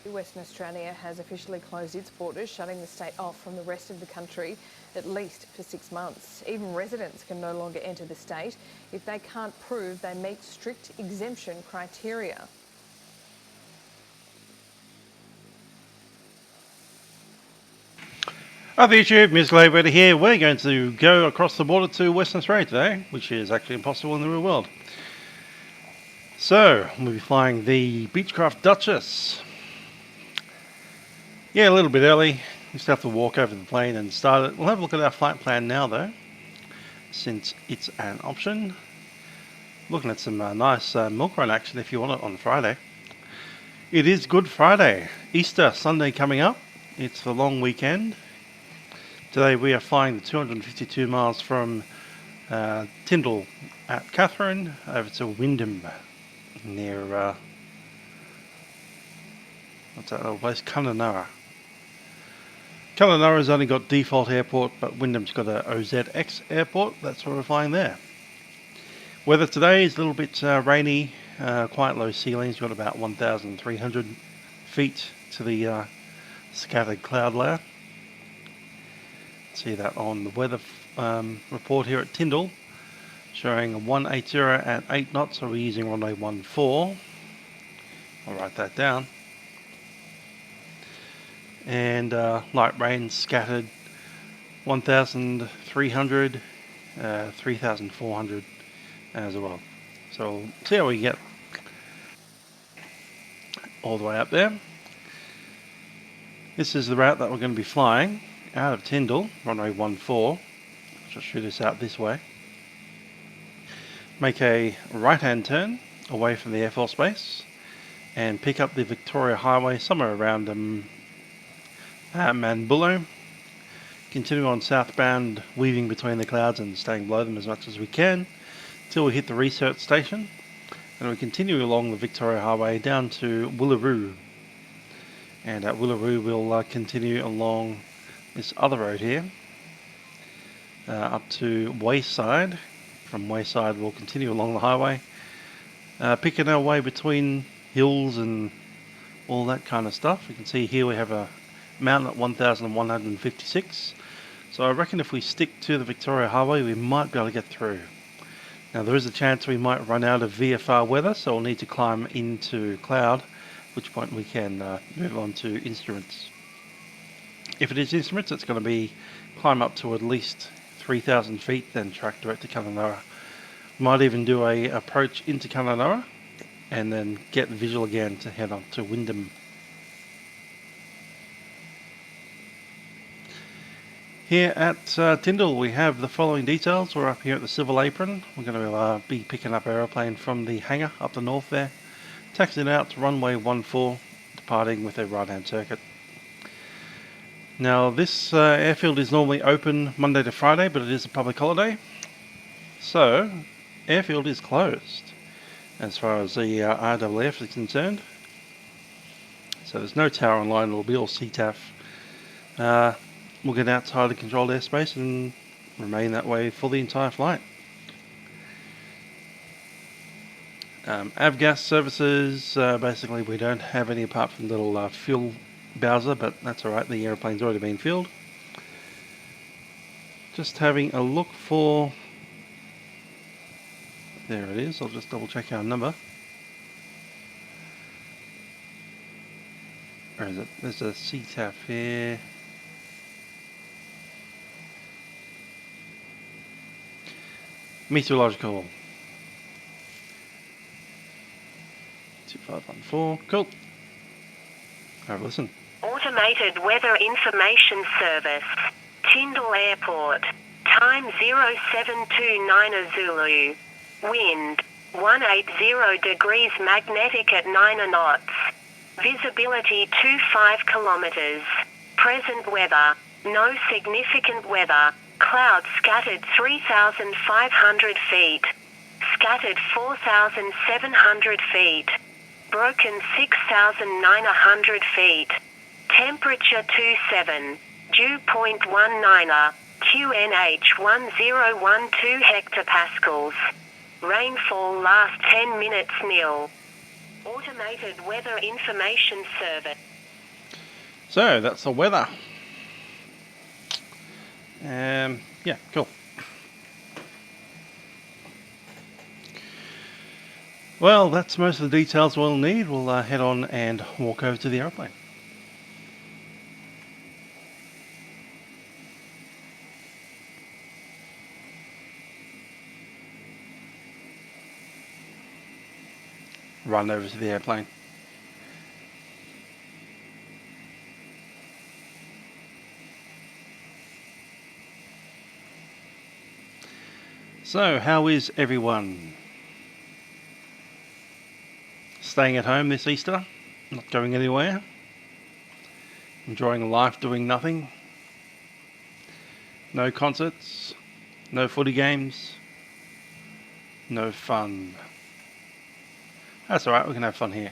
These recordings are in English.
Western Australia has officially closed its borders, shutting the state off from the rest of the country at least for 6 months. Even residents can no longer enter the state if they can't prove they meet strict exemption criteria. Hi there YouTube, Ms. Livery here. We're going to go across the border to Western Australia today, which is actually impossible in the real world. So, we'll be flying the Beechcraft Dutchess. Yeah, a little bit early. We still have to walk over the plane and start it. We'll have a look at our flight plan now though, since it's an option. Looking at some nice milk run action if you want it on Friday. It is Good Friday, Easter Sunday coming up. It's the long weekend. Today we are flying the 252 miles from Tindal at Katherine over to Wyndham near, what's that little place? Kununurra. Kununurra's only got default airport, but Wyndham's got a OZX airport. That's where we're flying there. Weather today is a little bit rainy, quite low ceilings. We've got about 1,300 feet to the scattered cloud layer. See that on the weather report here at Tindal, showing a 180 at 8 knots, so we're using runway 14. I'll write that down. And light rain scattered 1,300, 3,400 as well. So we'll see how we get all the way up there. This is the route that we're going to be flying out of Tindal, runway 14. Just shoot us out this way. Make a right-hand turn away from the Air Force Base and pick up the Victoria Highway somewhere around Manbullo. Continue on southbound, weaving between the clouds and staying below them as much as we can till we hit the research station, and we continue along the Victoria Highway down to Willaroo, and at Willaroo we'll continue along this other road here up to Wayside. From Wayside we'll continue along the highway, picking our way between hills and all that kind of stuff. You can see here we have a mountain at 1,156, so I reckon if we stick to the Victoria Highway we might be able to get through. Now there is a chance we might run out of VFR weather, so we'll need to climb into cloud, at which point we can move on to instruments. If it is instruments, it's going to be climb up to at least 3,000 feet, then track direct to Kununurra. Might even do a approach into Kununurra and then get the visual again to head on to Wyndham. Here at Tindal we have the following details. We're up here at the civil apron. We're going to be picking up our aeroplane from the hangar up the north there, taxiing out to runway 14, departing with a right-hand circuit. Now this airfield is normally open Monday to Friday, but it is a public holiday, so airfield is closed as far as the RAAF is concerned. So there's no tower online, it'll be all CTAF. We'll get outside the controlled airspace and remain that way for the entire flight. Avgas services, basically we don't have any apart from the little fuel bowser, but that's alright, the aeroplane's already been filled. Just having a look for... there it is, I'll just double check our number. Where is it? There's a CTAF here. Meteorological 2514. Cool. Have a listen. Automated Weather Information Service, Tindal Airport. Time 0729 Zulu. Wind 180 degrees magnetic at 9 knots. Visibility 25 kilometers. Present weather, no significant weather. Clouds scattered 3,500 feet. Scattered 4,700 feet. Broken 6,900 feet. Temperature 27. Dew point 19er. QNH 1012 hectopascals. Rainfall last 10 minutes nil. Automated Weather Information Service. So that's the weather. Yeah, cool. Well, that's most of the details we'll need. We'll head on and walk over to the aeroplane. Run over to the airplane. So, how is everyone? Staying at home this Easter? Not going anywhere? Enjoying life doing nothing? No concerts? No footy games? No fun? That's alright, we can have fun here.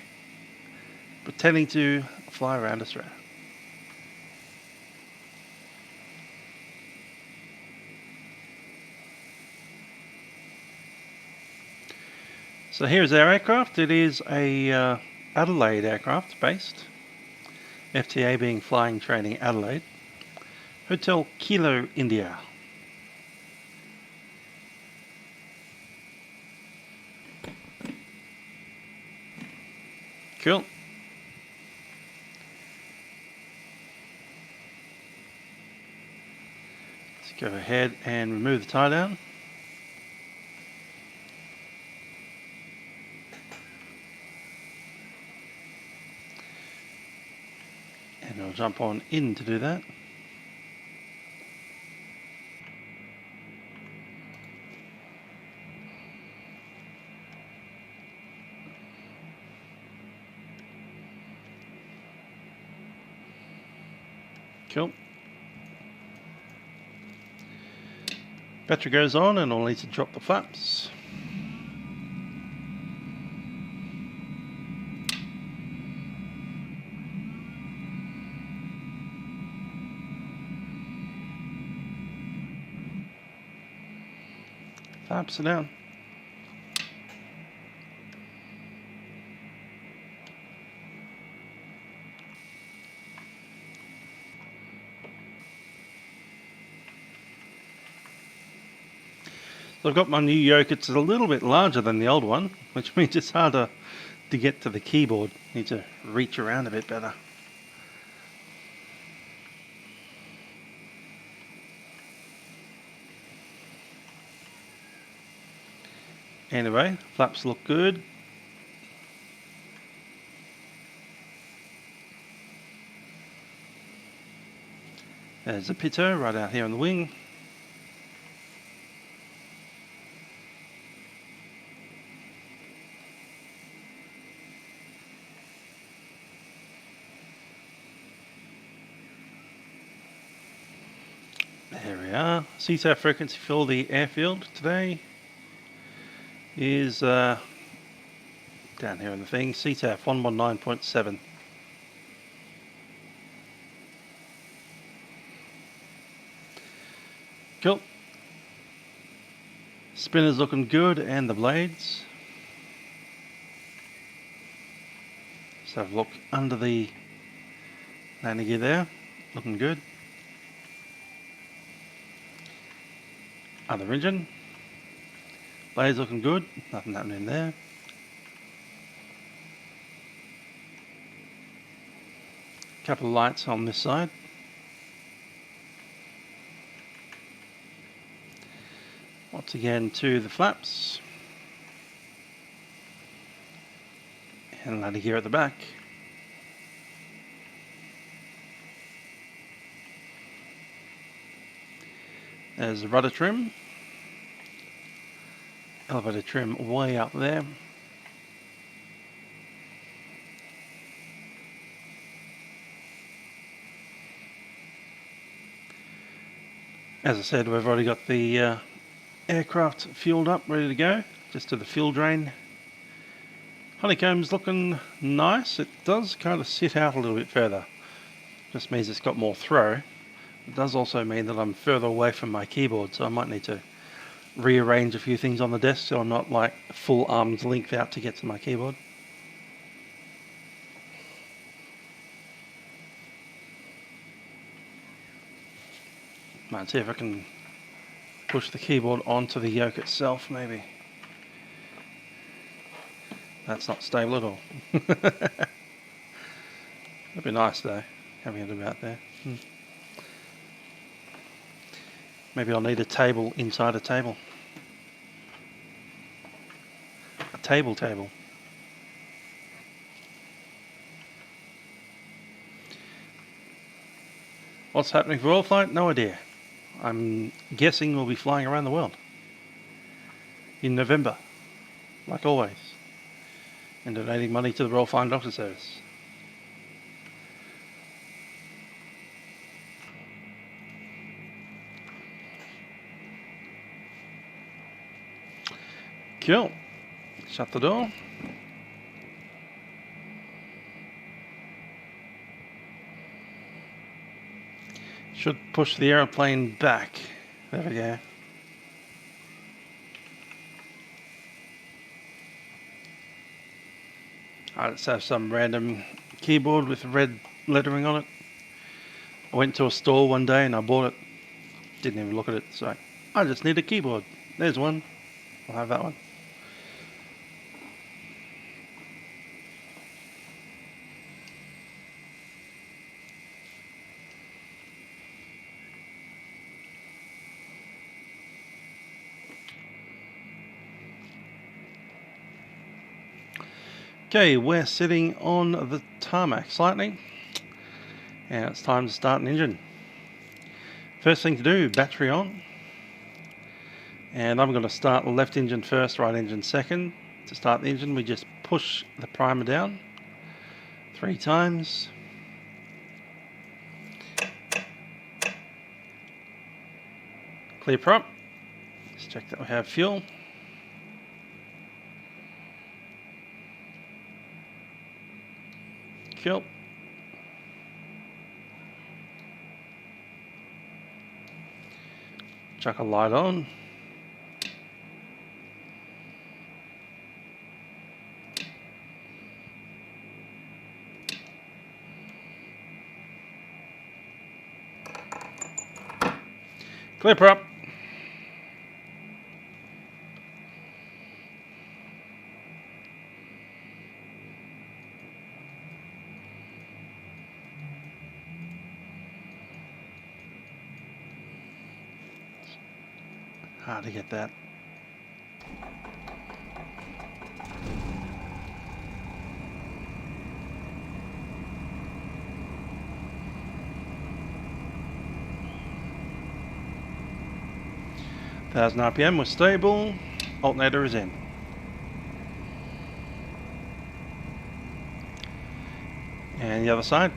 Pretending to fly around Australia. So here's our aircraft. It is a Adelaide aircraft based. FTA being Flying Training Adelaide. Hotel Kilo India. Cool. Let's go ahead and remove the tie down. And I'll jump on in to do that. Cool. Battery goes on and I'll need to drop the flaps. Flaps are down. So I've got my new yoke. It's a little bit larger than the old one, which means it's harder to get to the keyboard. Need to reach around a bit better. Anyway, flaps look good. There's a pitot right out here on the wing. There we are. CTAF frequency for the airfield today is down here in the thing, CTAF 119.7. Cool. Spinner's looking good and the blades. Let's have a look under the landing gear there, looking good. Other engine. Blades looking good, nothing happening there. Couple of lights on this side. Once again to the flaps. And landing gear at the back. There's the rudder trim. Elevator trim way up there. As I said, we've already got the aircraft fueled up, ready to go. Just to the fuel drain. Honeycomb's looking nice. It does kind of sit out a little bit further. Just means it's got more throw. It does also mean that I'm further away from my keyboard, so I might need to rearrange a few things on the desk so I'm not like full arm's length out to get to my keyboard. Might see if I can push the keyboard onto the yoke itself, maybe. That's not stable at all. That'd be nice though, having it about there. Maybe I'll need a table inside a table. A table. What's happening for Royal Flight? No idea. I'm guessing we'll be flying around the world in November, like always, and donating money to the Royal Flying Doctor Service. Cool. Shut the door. Should push the aeroplane back. There we go. I just have some random keyboard with red lettering on it. I went to a store one day and I bought it. Didn't even look at it, so I just need a keyboard. There's one. I'll have that one. Okay, we're sitting on the tarmac slightly, and it's time to start an engine. First thing to do, battery on, and I'm going to start the left engine first, right engine second. To start the engine, we just push the primer down 3 times. Clear prop. Let's check that we have fuel. Cool. Chuck a light on. Clear prop. Hard to get that. Thousand RPM, we're stable. Alternator is in. And the other side.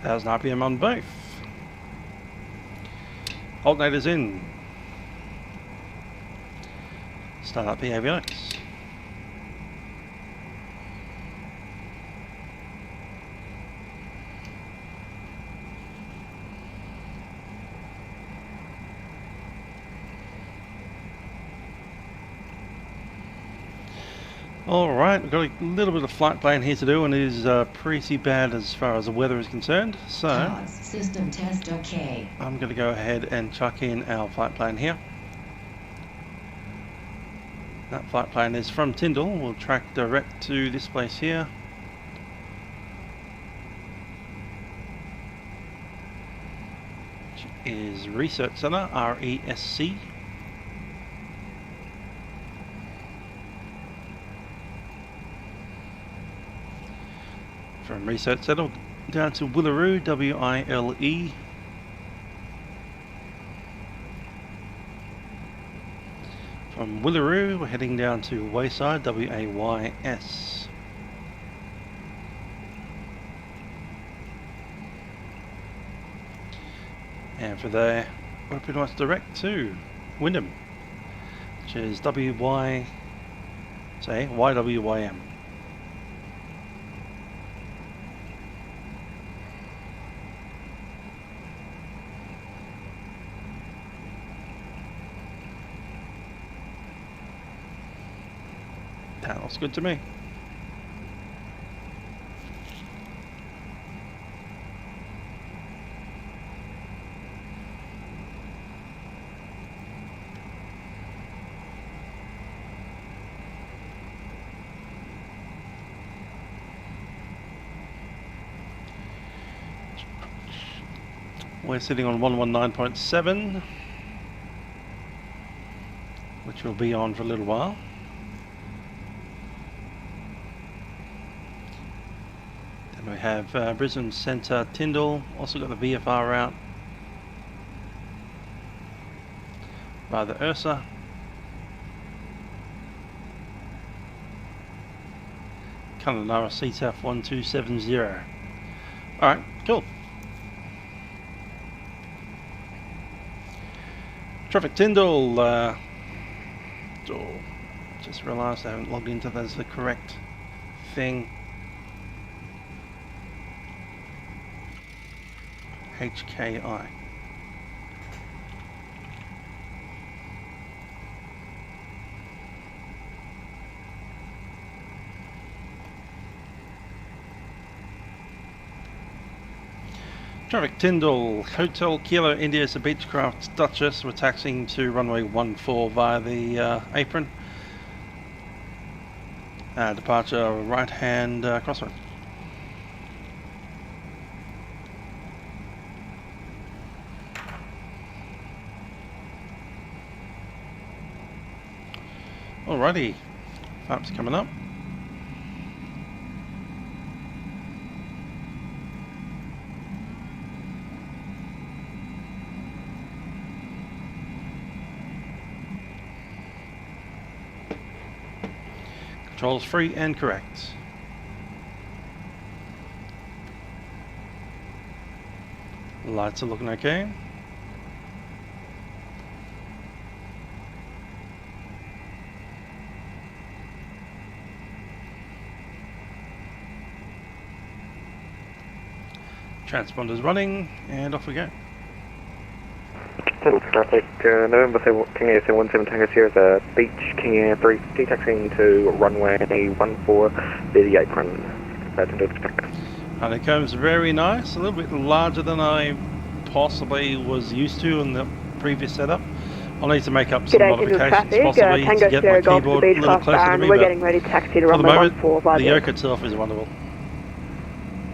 Thousand RPM on both. Alternators in. Start up the avionics. Alright, we've got a little bit of flight plan here to do, and it is pretty bad as far as the weather is concerned. So, system test okay. I'm going to go ahead and chuck in our flight plan here. That flight plan is from Tindal. We'll track direct to this place here. Which is Research Centre, RESC. From Research Centre down to Willaroo, W-I-L-E. From Willaroo, we're heading down to Wayside, W-A-Y-S. And for there, we're pretty much direct to Wyndham, which is YWYM. That looks good to me. We're sitting on 119.7, which will be on for a little while. Then we have Brisbane Centre Tindal, also got the VFR route by the Ursa. Kununurra CTAF 1270. Alright, cool. Traffic Tindal, just realised I haven't logged into that as the correct thing. HKI. Traffic Tindal, Hotel Kilo India is a Beechcraft Dutchess. We're taxiing to runway 14 via the apron. Departure right hand crossroad. Alrighty, flaps coming up. Controls free and correct. Lights are looking okay. Transponder's running, and off we go. Total traffic, November 7, King Air 717 Tango Sierra, Beech, King Air 350, taxiing to runway 14 via the apron. Honeycomb's very nice, a little bit larger than I possibly was used to in the previous setup. I'll need to make up some modifications possibly to get my keyboard a little closer to me, we're getting ready to taxi to for the runway moment, 14 the yoke itself is wonderful.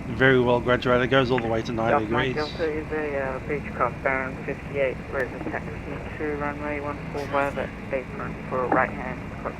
Very well graduated, goes all the way to 90 degrees. Delta is a Beechcraft Baron 58, whereas a taxi to runway 14 via the apron for a right hand departure.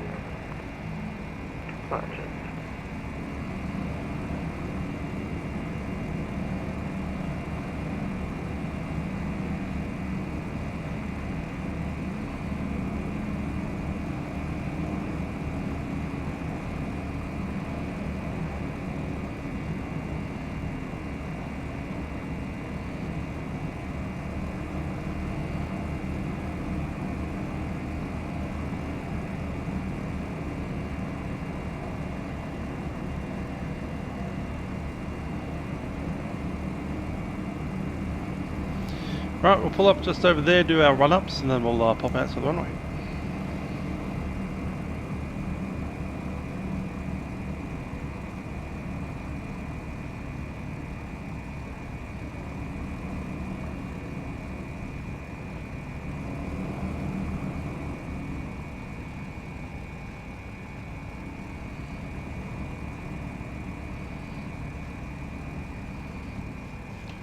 Right, we'll pull up just over there, do our run-ups, and then we'll pop out to the runway.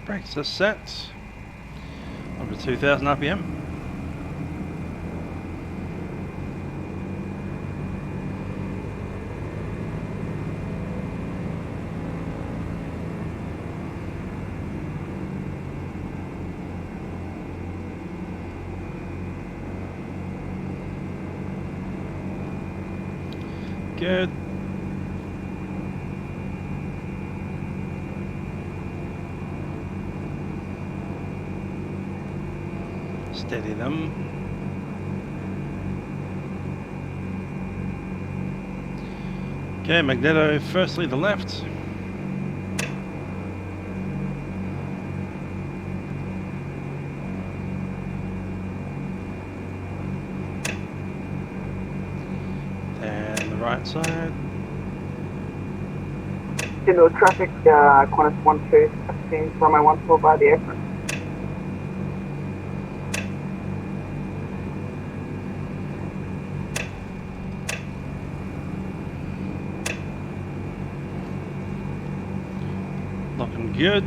Brakes are set. Over 2,000 RPM. Good. Steady them. Okay, Magneto, firstly the left. And the right side. Tindal traffic, Qantas 12, passing runway 14 by the airport. Looking good.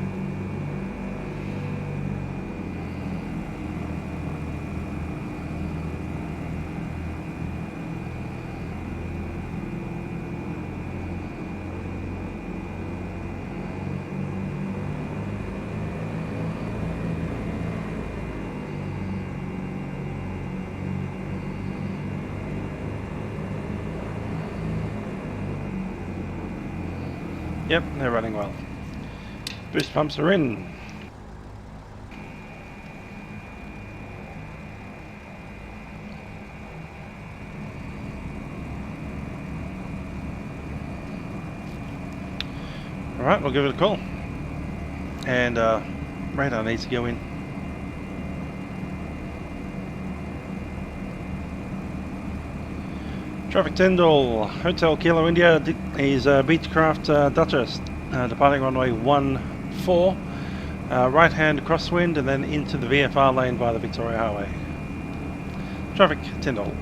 Yep, they're running well. Boost pumps are in. Alright, we'll give it a call. And radar needs to go in. Traffic Tindal, Hotel Kilo India is Beechcraft Dutchess, departing runway 14, right hand crosswind and then into the VFR lane by the Victoria Highway. Traffic Tindal.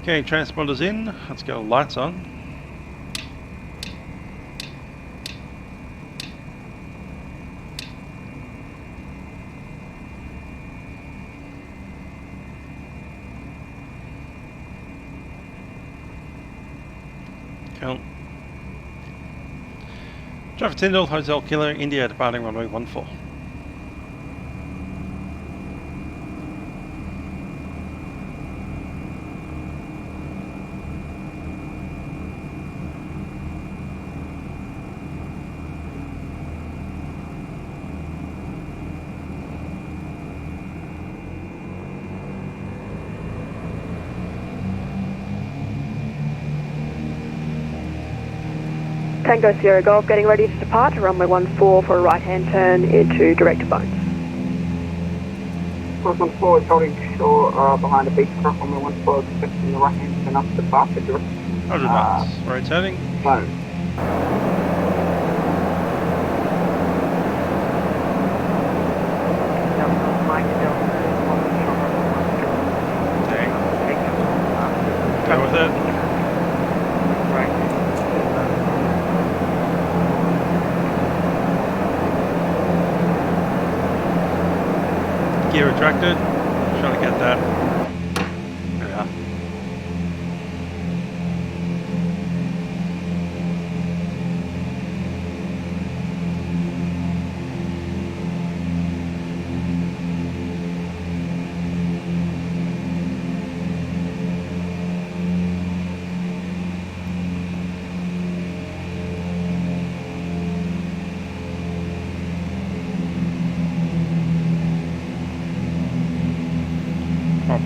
Okay, transponders in. Let's go lights on. Cool. Traffic Tindal, Hotel Kilo India, departing runway 14. Tango Sierra Golf getting ready to depart, runway 14 for a right-hand turn into direct bones. Course 14 is holding shore behind a Beechcraft runway 14, expecting the right-hand turn up to departure direct. 100 knots, rotating. Bones. Okay. Go with it. Gear retracted, trying to get that. There we are.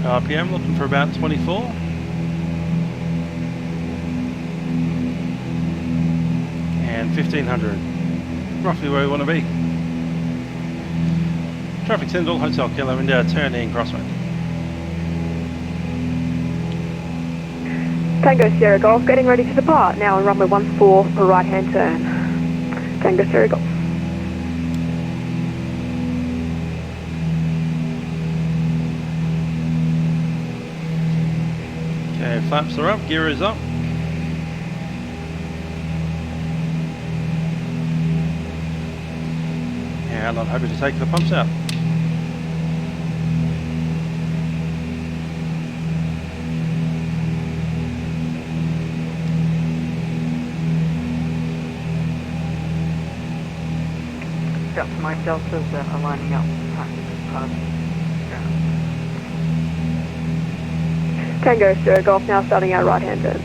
RPM looking for about 24. And 1500. Roughly where we want to be. Traffic Tindal, Hotel Kilo India, turning crosswind. Tango Sierra Golf getting ready to depart, now on runway 14 for a right-hand turn. Tango Sierra Golf. Okay, flaps are up, gear is up. And I'm happy to take the pumps out. Delta Mike Deltas are lining up. Tango Sierra Golf now starting our right hand turn.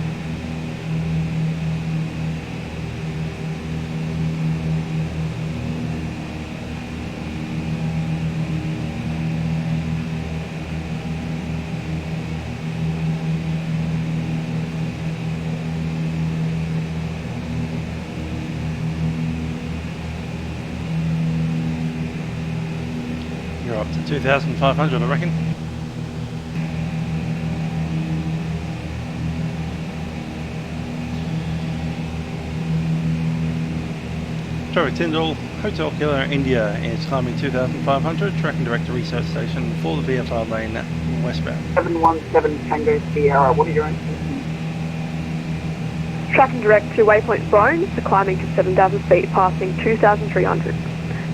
You're up to 2,500, I reckon. Traffic Tindal, Hotel Killer India is climbing 2,500, tracking direct to research station for the VFR lane westbound. 717 Tango Sierra, what are your own? Tracking direct to waypoint phone, so climbing to 7,000 feet, passing 2,300.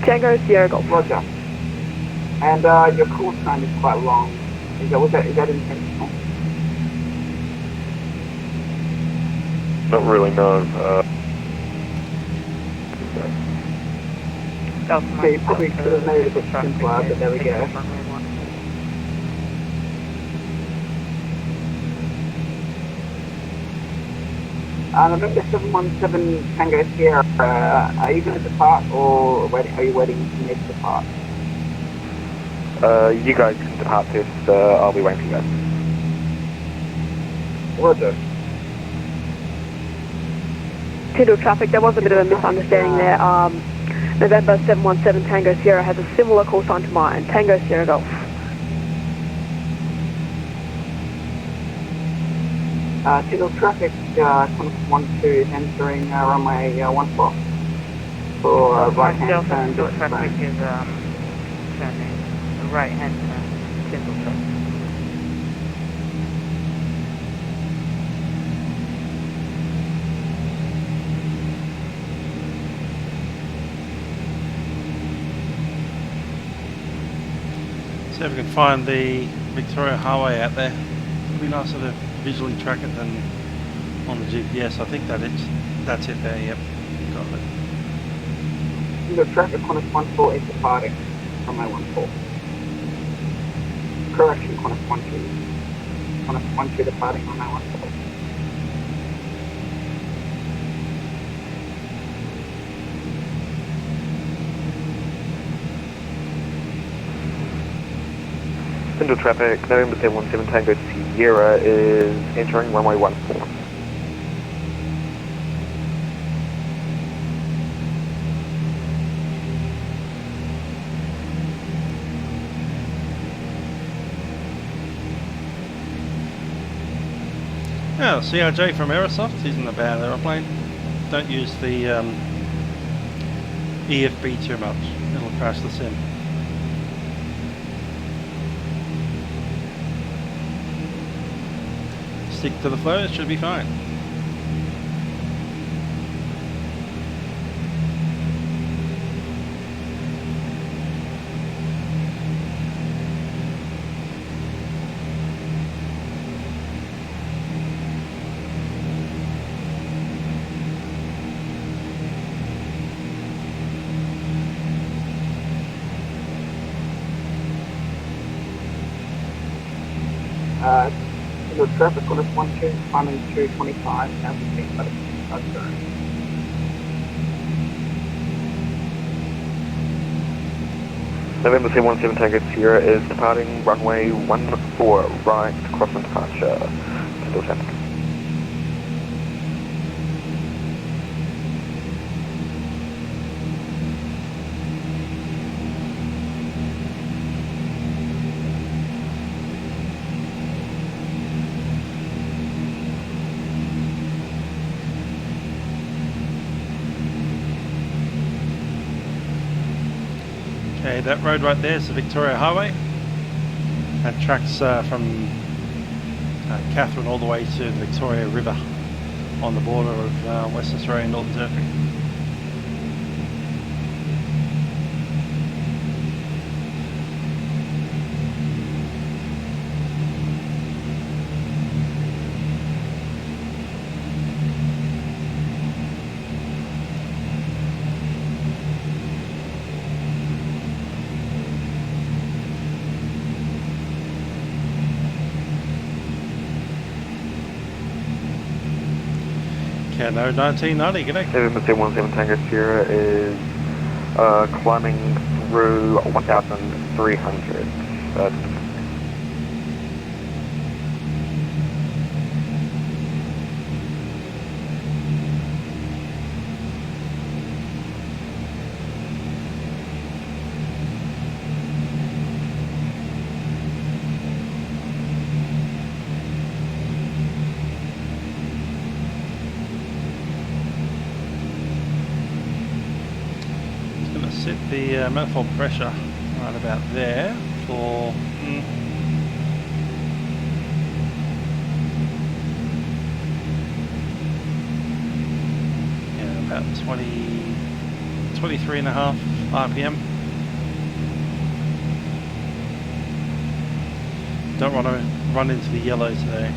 Tango Sierra Golf. Roger. And your course time is quite long. Is that intentional? Not really, no. Delta So you Mike probably Delta, could have made it a bit traffic simpler, but there we is go. runway 1. November 717 Tango Sierra, are you going to depart or are you waiting for me to depart? You guys can depart this, I'll be waiting for you guys. Roger. Tindal traffic, there was a bit of a misunderstanding there. November 717 Tango Sierra has a similar call sign to mine, Tango Sierra Golf. Tindal traffic, Qantas 12 is entering runway 14 for right hand Delta turn. short traffic is turning right hand turn, Tindal traffic. See if we can find the Victoria Highway out there. It'd be nicer to visually track it than on the GPS. I think that's it there, yep. Got it. Tindal traffic, Qantas 14 is departing runway 14. Correction, Qantas 12. Qantas 12 departing runway 14. Tindal traffic, November 717 Tango Sierra is entering runway 14. Yeah, CRJ from Aerosoft isn't a bad aeroplane. Don't use the EFB too much, it'll crash the sim. Stick to the flow, it should be fine. Tindal traffic, Qantas 12 climbing to 25,000 feet, but it's turn. November 717 Tango Sierra is departing runway 14 right, crossing departure. Tindal traffic. Okay, that road right there is the Victoria Highway. That tracks from Catherine all the way to the Victoria River on the border of Western Australia and Northern Territory. Cano 1990, g'day. 717 Tango Sierra is climbing through 1,300. Set the manifold pressure right about there for yeah, about 23.5 RPM. Don't want to run into the yellow today.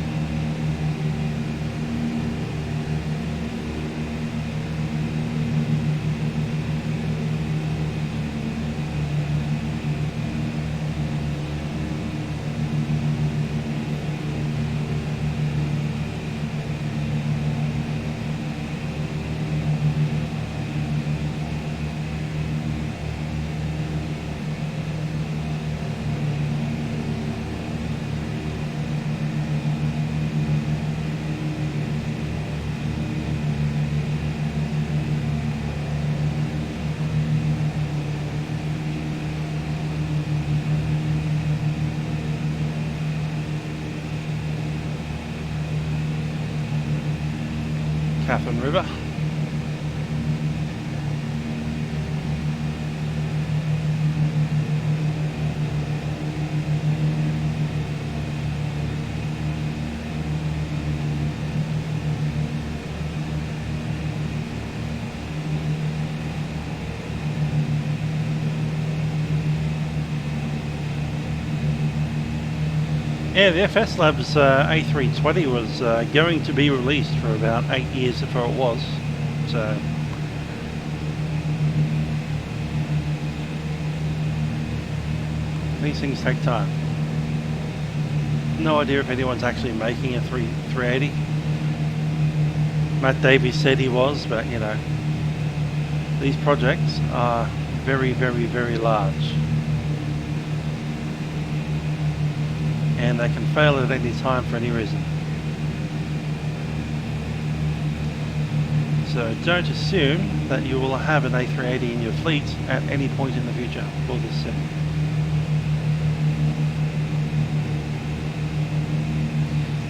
Catherine River. Yeah, the FS Labs A320 was going to be released for about 8 years before it was, so these things take time. No idea if anyone's actually making a 380. Matt Davies said he was, but you know, these projects are very, very, very large. And they can fail at any time for any reason. So don't assume that you will have an A380 in your fleet at any point in the future for this setting.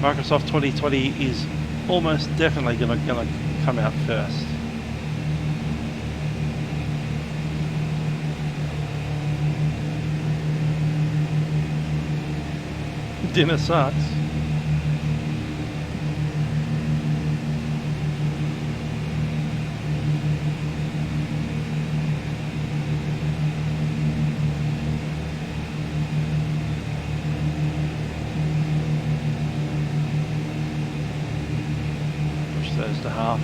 Microsoft 2020 is almost definitely gonna come out first. Dinner sucks. Push those to half.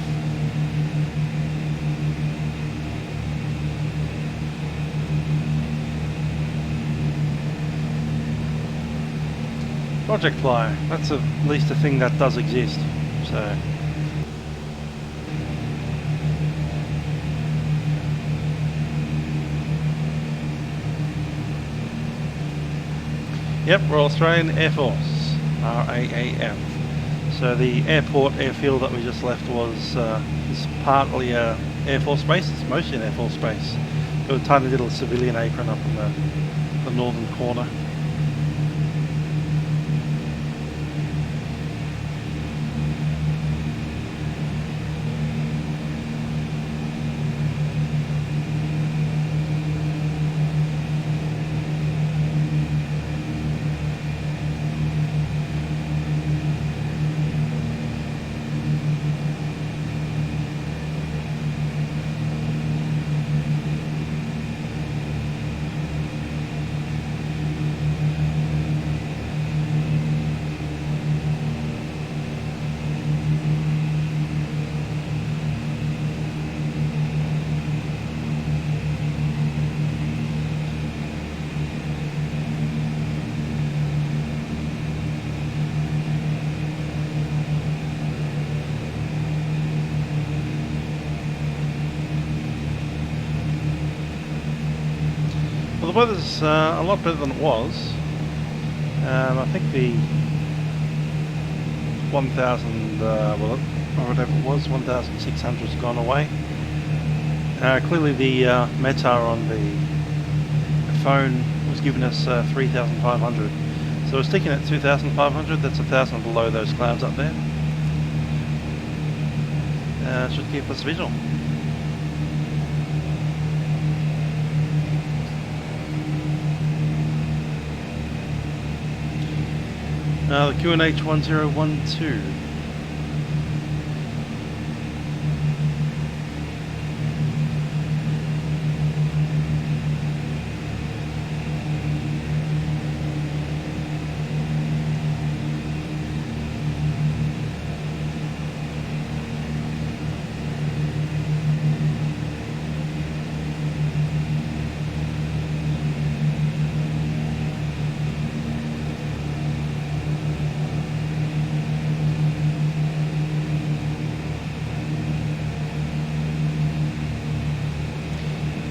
Project FLAi, that's at least a thing that does exist, so. Yep, Royal Australian Air Force, RAAF. So the airfield that we just left was is partly Air Force base, it's mostly an Air Force base. Got a tiny little civilian apron up in the northern corner. the weather's a lot better than it was. I think the 1,000, well, or whatever it was, 1,600 has gone away. Clearly the METAR on the phone was giving us 3,500. So we're sticking at 2,500, that's 1,000 below those clouds up there. Should keep us visual. The QNH 1012.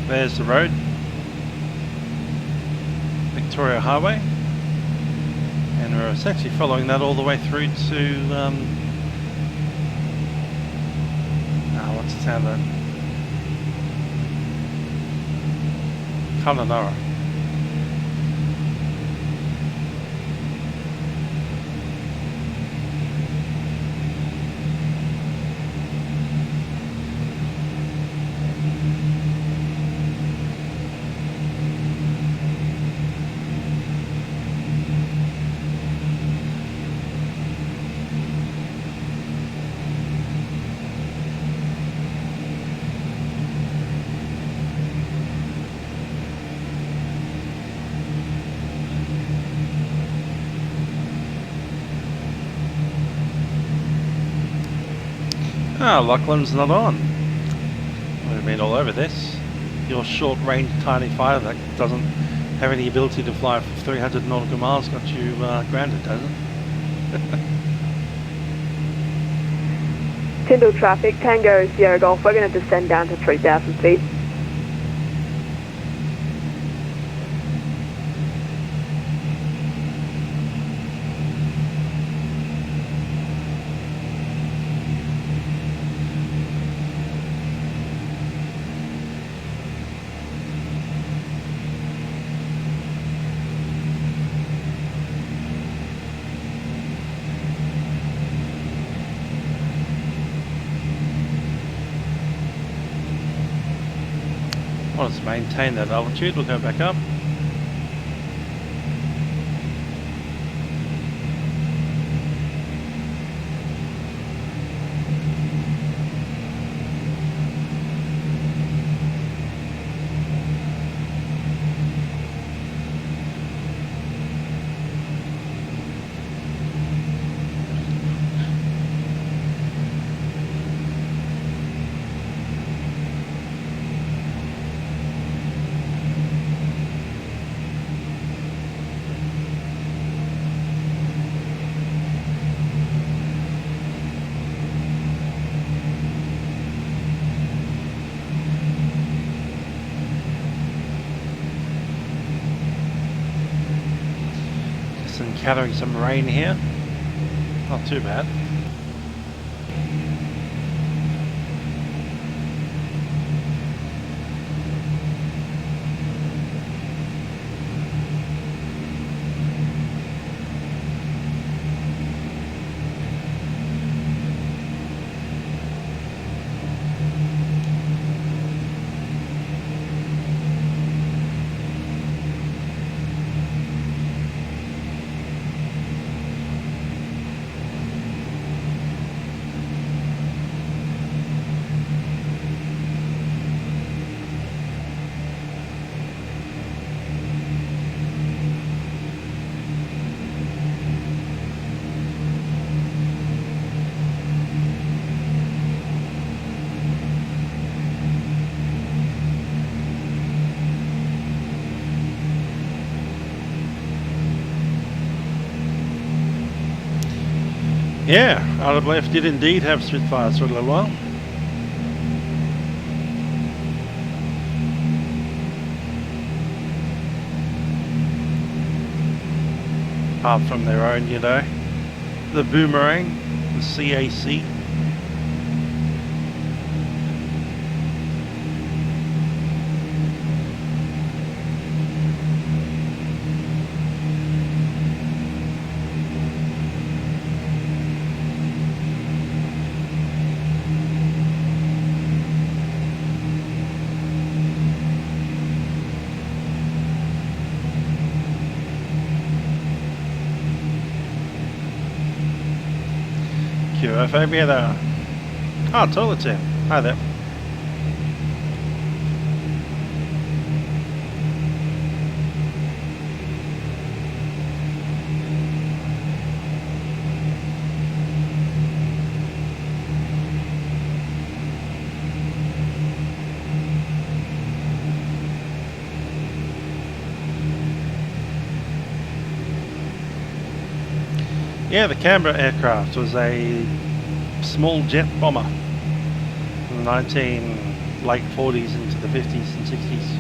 There's the road, Victoria Highway, and we're essentially following that all the way through to what's the town there? Kununurra. Lachlan's not on. Would have been all over this. Your short-range tiny fighter that doesn't have any ability to fly for 300 nautical miles got you grounded, doesn't it? Tindal traffic, Tango Sierra Golf, we're going to descend down to 3,000 feet. Let's maintain that altitude, we'll go back up. Encountering some rain here, not too bad. Yeah, RAAF did indeed have Spitfires for a little while. apart from their own, you know. The boomerang, the CAC. QFO there. Ah, toilet team. Hi there. Yeah, the Canberra aircraft was a small jet bomber from the late 40s into the 50s and 60s.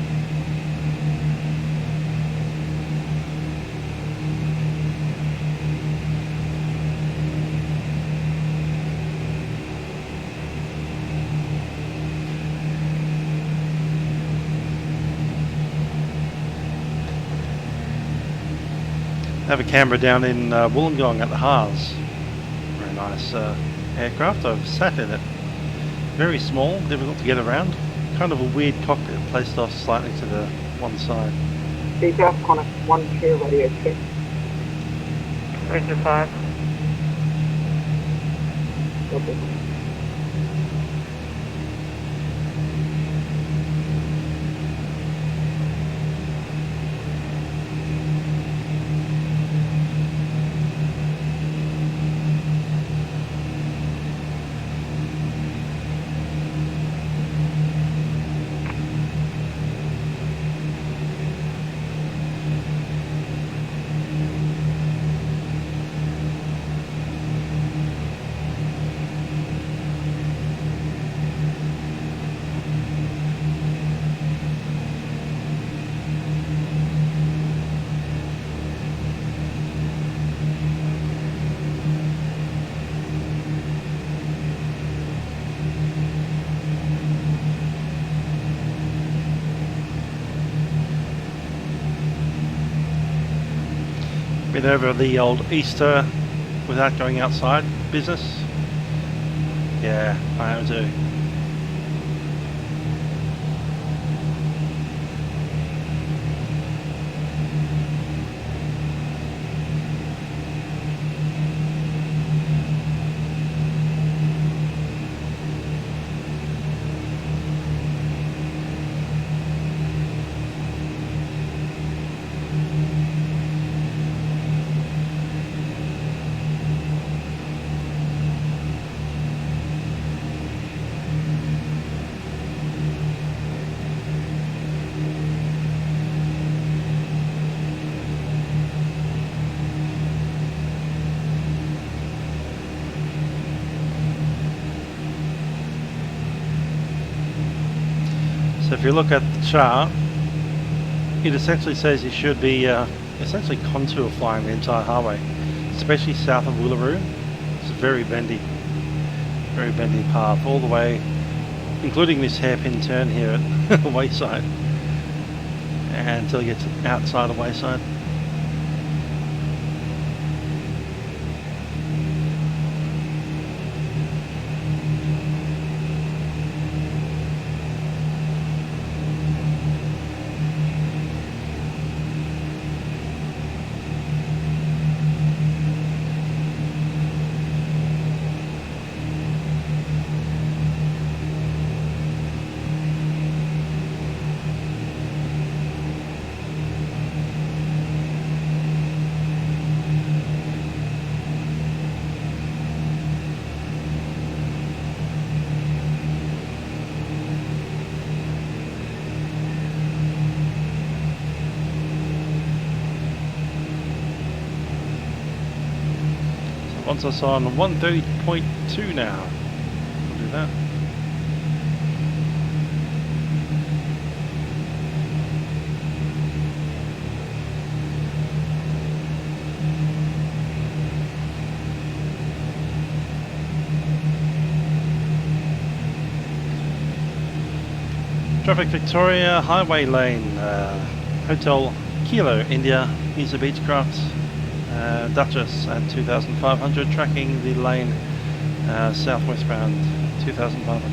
Have a camera down in Wollongong at the Haas. Very nice aircraft. I've sat in it. Very small, difficult to get around. Kind of a weird cockpit, placed off slightly to the one side. Details Connor 1-2 radio check. Roger 5. Okay. Been over the old Easter without going outside business. Yeah, I am too. So if you look at the chart, it essentially says you should be essentially contour flying the entire highway, especially south of Uluru. It's a very bendy path all the way, including this hairpin turn here at Wayside, and until you get outside of Wayside. Once us on 130.2 now. We'll do that. Traffic Victoria, highway lane, Hotel Kilo, India, use of Beechcraft, Dutchess at 2500, tracking the lane southwest bound 2500.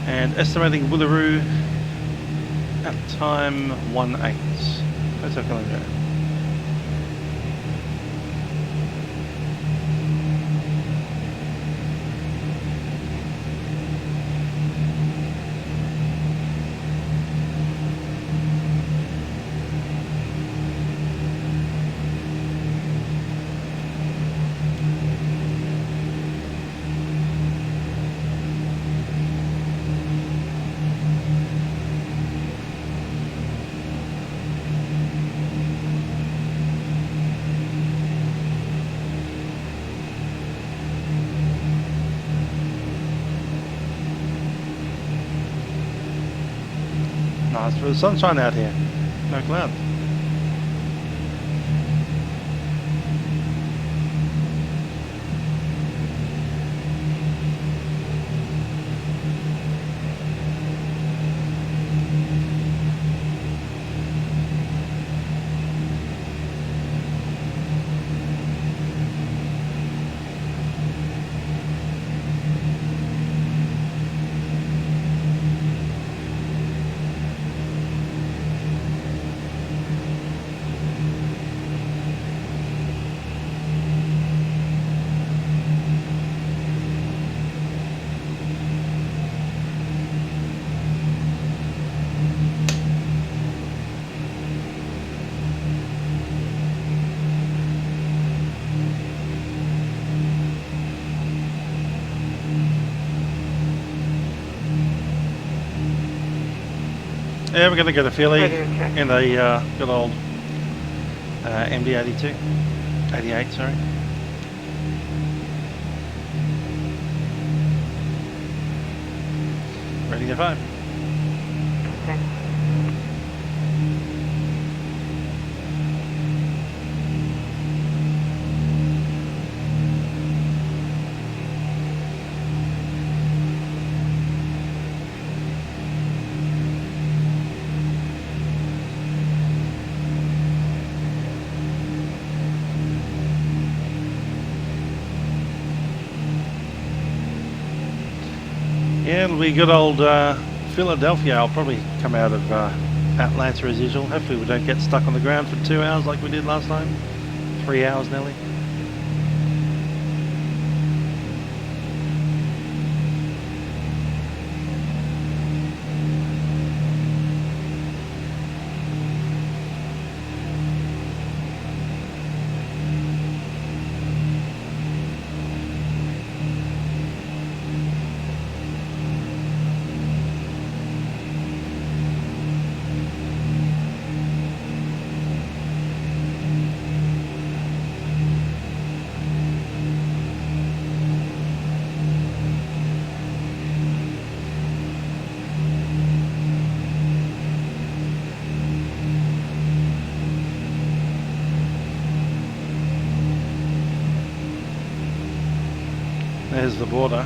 And estimating Woolaroo at time 18. Hotel Kilo. Nice for the sunshine out here, no clouds. Yeah, we're going to go to FLAi in the good old MD-82, 88, sorry. Ready to go. Okay. Yeah, it'll be good old Philadelphia. I'll probably come out of Atlanta as usual. Hopefully we don't get stuck on the ground for 2 hours like we did last time. 3 hours nearly. There's the border.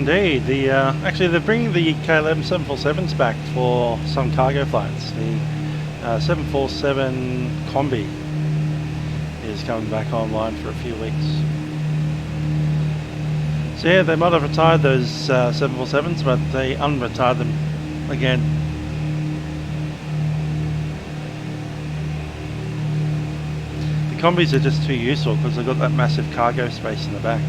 indeed. The actually, they're bringing the KLM 747s back for some cargo flights. The 747 Combi is coming back online for a few weeks. So yeah, they might have retired those 747s, but they unretired them again. The Combis are just too useful because they've got that massive cargo space in the back.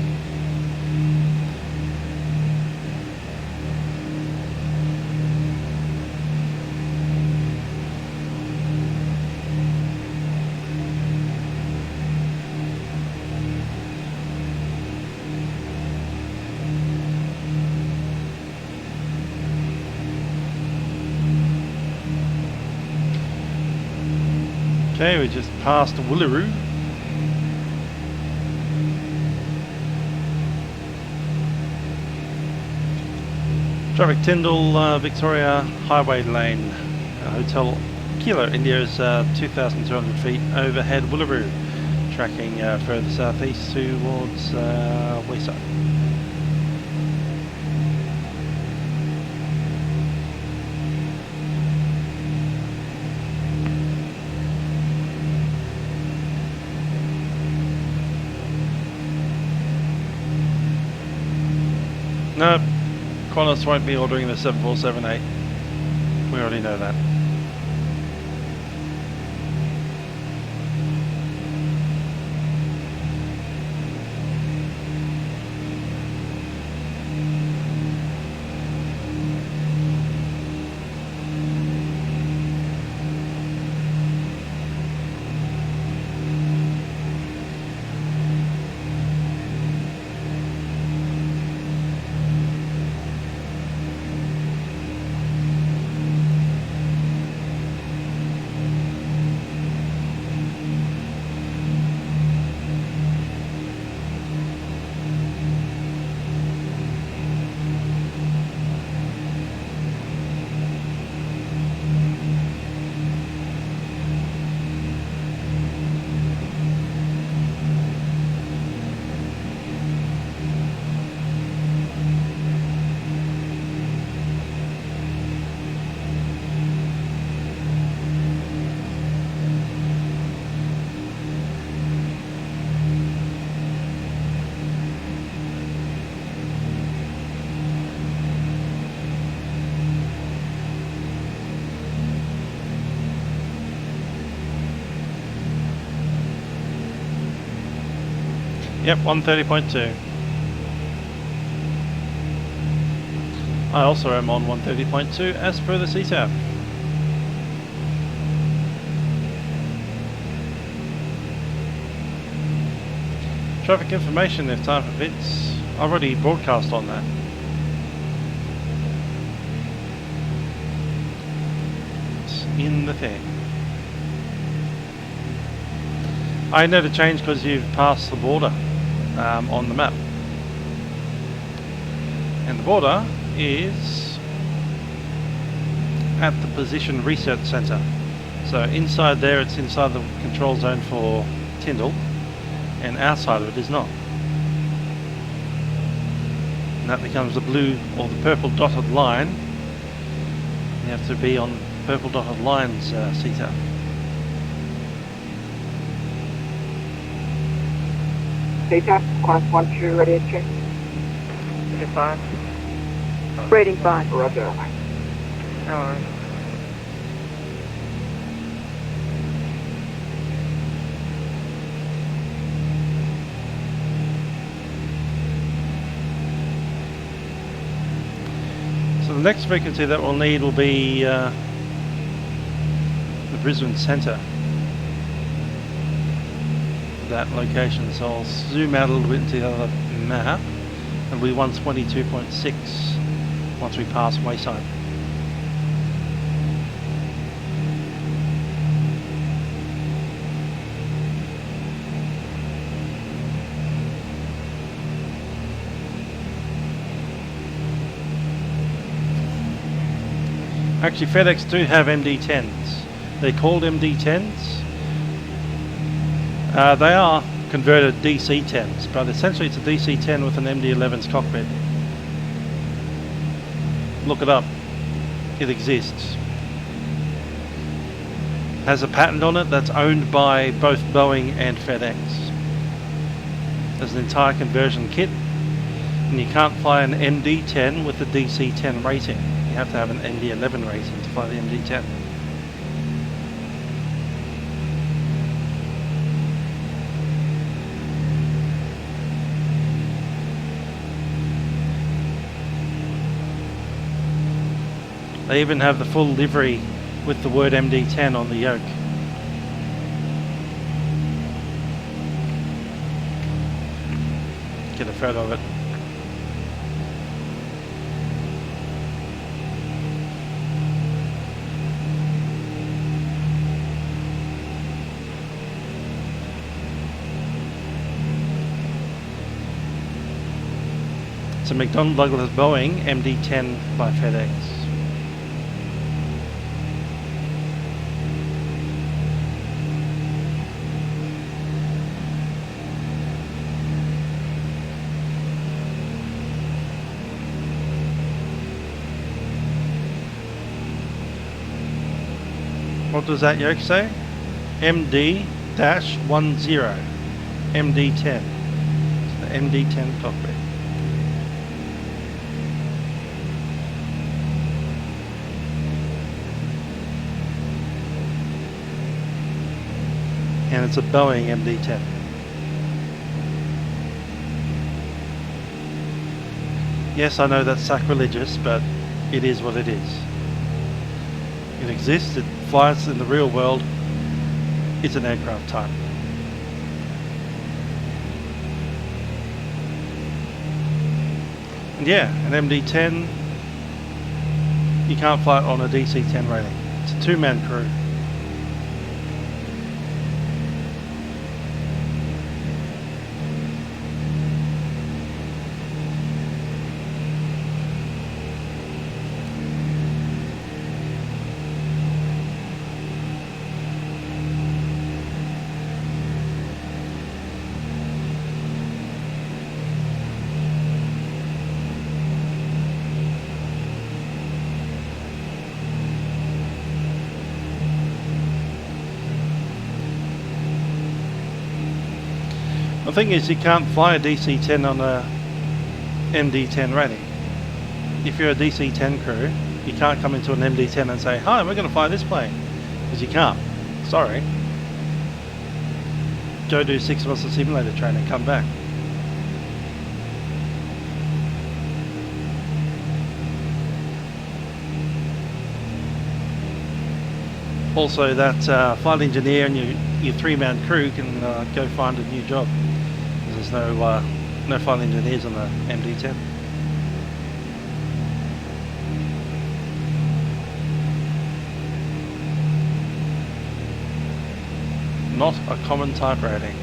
Okay, we just passed Woolaroo. Traffic Tindal, Victoria Highway Lane, Hotel Kilo India is 2,200 feet overhead Woolaroo, tracking further southeast towards Wayside. No, Qantas won't be ordering the 747-8. We already know that. Yep, 130.2. I also am on 130.2 as per the CTAP. Traffic information if time permits. I've already broadcast on that. It's in the thing. I know to change because you've passed the border on the map. And the border is at the position research centre. So inside there, it's inside the control zone for Tindal, and outside of it is not. And that becomes the blue or the purple dotted line. You have to be on purple dotted lines CTAP. CTAP, Qantas 1-2, ready to check. 55. Rating 5. Roger. No worries. So the next frequency that we'll need will be the Brisbane Centre. That location, so I'll zoom out a little bit into the other map. It'll be 122.6 once we pass Wayside. Actually, FedEx do have MD-10s. They're called MD-10s. They are converted DC-10s, but essentially it's a DC-10 with an MD-11's cockpit. Look it up. It exists. Has a patent on it that's owned by both Boeing and FedEx. There's an entire conversion kit, and you can't fly an MD-10 with a DC-10 rating. You have to have an MD-11 rating to fly the MD-10. They even have the full livery with the word MD-10 on the yoke. Get a photo of it. It's a McDonnell Douglas Boeing MD-10 by FedEx. What does that yoke say? MD-10. MD-10. It's the MD-10 cockpit. And it's a Boeing MD-10. Yes, I know that's sacrilegious, but it is what it is. It exists, it flies in the real world, it's an aircraft type. And yeah, an MD-10, you can't fly it on a DC-10 rating. It's a two-man crew. The thing is, you can't fly a DC-10 on a MD-10 rating. If you're a DC-10 crew, you can't come into an MD-10 and say, "Hi, we're going to fly this plane," because you can't. Sorry. Go do 6 months of simulator training, come back. Also, that flight engineer and your three-man crew can go find a new job. There's no flight engineers on the MD-10. Not a common type rating.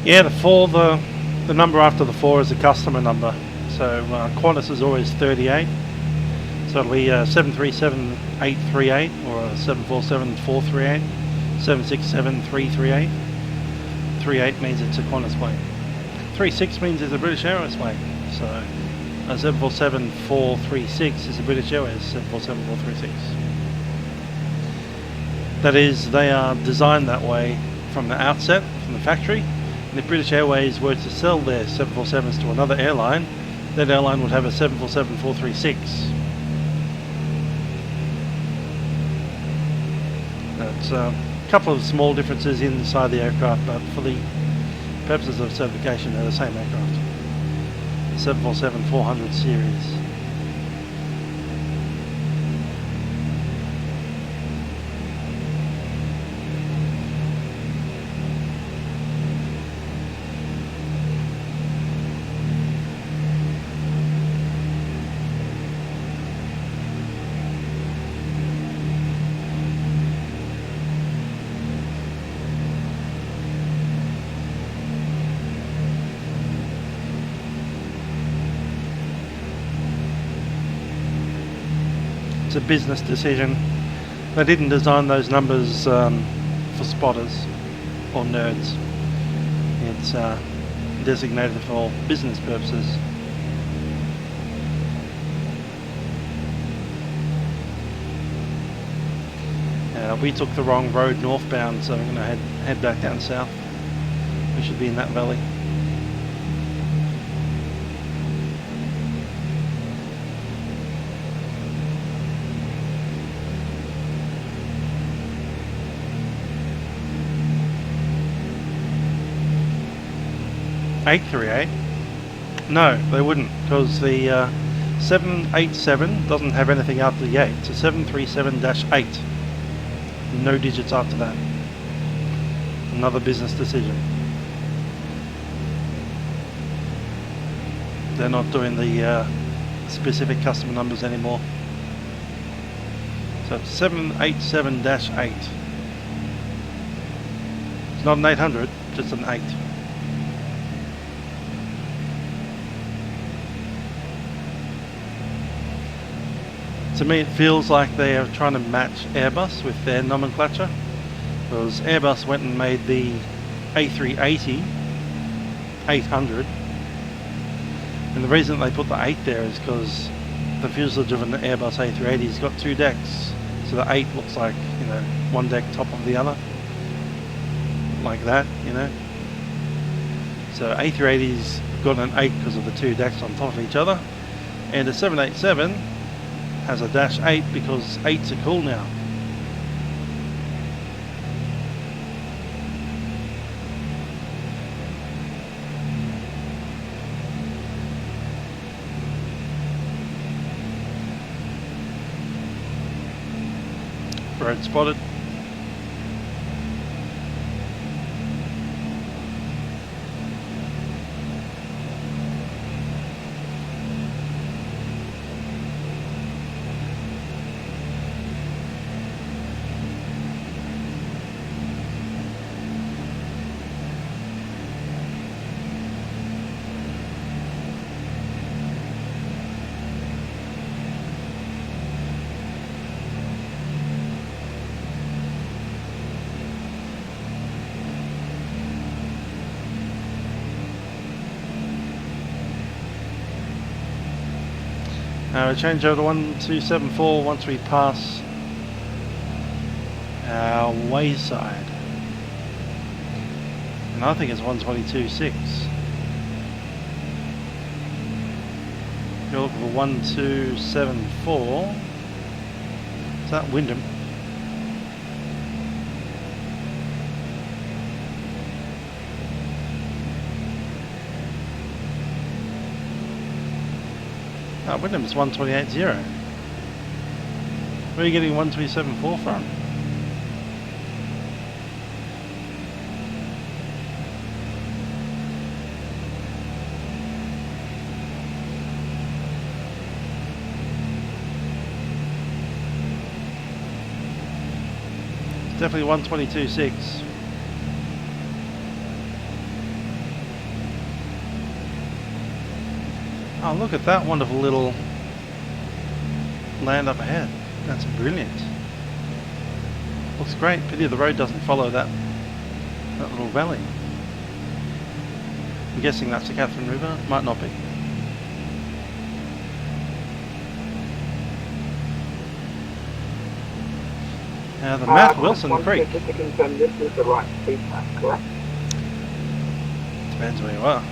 Yeah, the number after the 4 is the customer number. So Qantas is always 38. So it'll be 737-838 or a 747-438, 767-338. 38 means it's a Qantas plane. 36 means it's a British Airways plane. So a 747-436 is a British Airways 747-436. That is, they are designed that way from the outset, from the factory. And if British Airways were to sell their 747s to another airline, that airline would have a 747-436. That's a couple of small differences inside the aircraft, but for the purposes of certification, they're the same aircraft. 747-400 series. It's a business decision. They didn't design those numbers for spotters or nerds. It's designated for business purposes. We took the wrong road northbound, so I'm going to head back down south. We should be in that valley. (838) No, they wouldn't, because the 787 doesn't have anything after the 8. It's a 737-8. No digits after that. Another business decision. They're not doing the specific customer numbers anymore. So it's 787-8. It's not an 800, just an 8. To me it feels like they are trying to match Airbus with their nomenclature, because Airbus went and made the A380 800, and the reason they put the 8 there is because the fuselage of an Airbus A380 has got 2 decks, so the 8 looks like, you know, one deck top of the other, like that, you know. So A380's got an 8 because of the 2 decks on top of each other, and a 787 has a -8 because 8s are cool now. Road spotted. We change over to 1274 once we pass our wayside, and I think it's 122.6. You're looking for 1274. Is that Wyndham? Wyndham's 128.0. Where are you getting 1274 from? It's definitely 122.6. Oh, look at that wonderful little land up ahead. That's brilliant. Looks great. Pity the road doesn't follow that little valley. I'm guessing that's the Catherine River. Might not be. Now the Matt Wilson Creek. Just to confirm, this is the right speed track, correct? Depends where you are.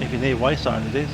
If you're near Wayside, it is.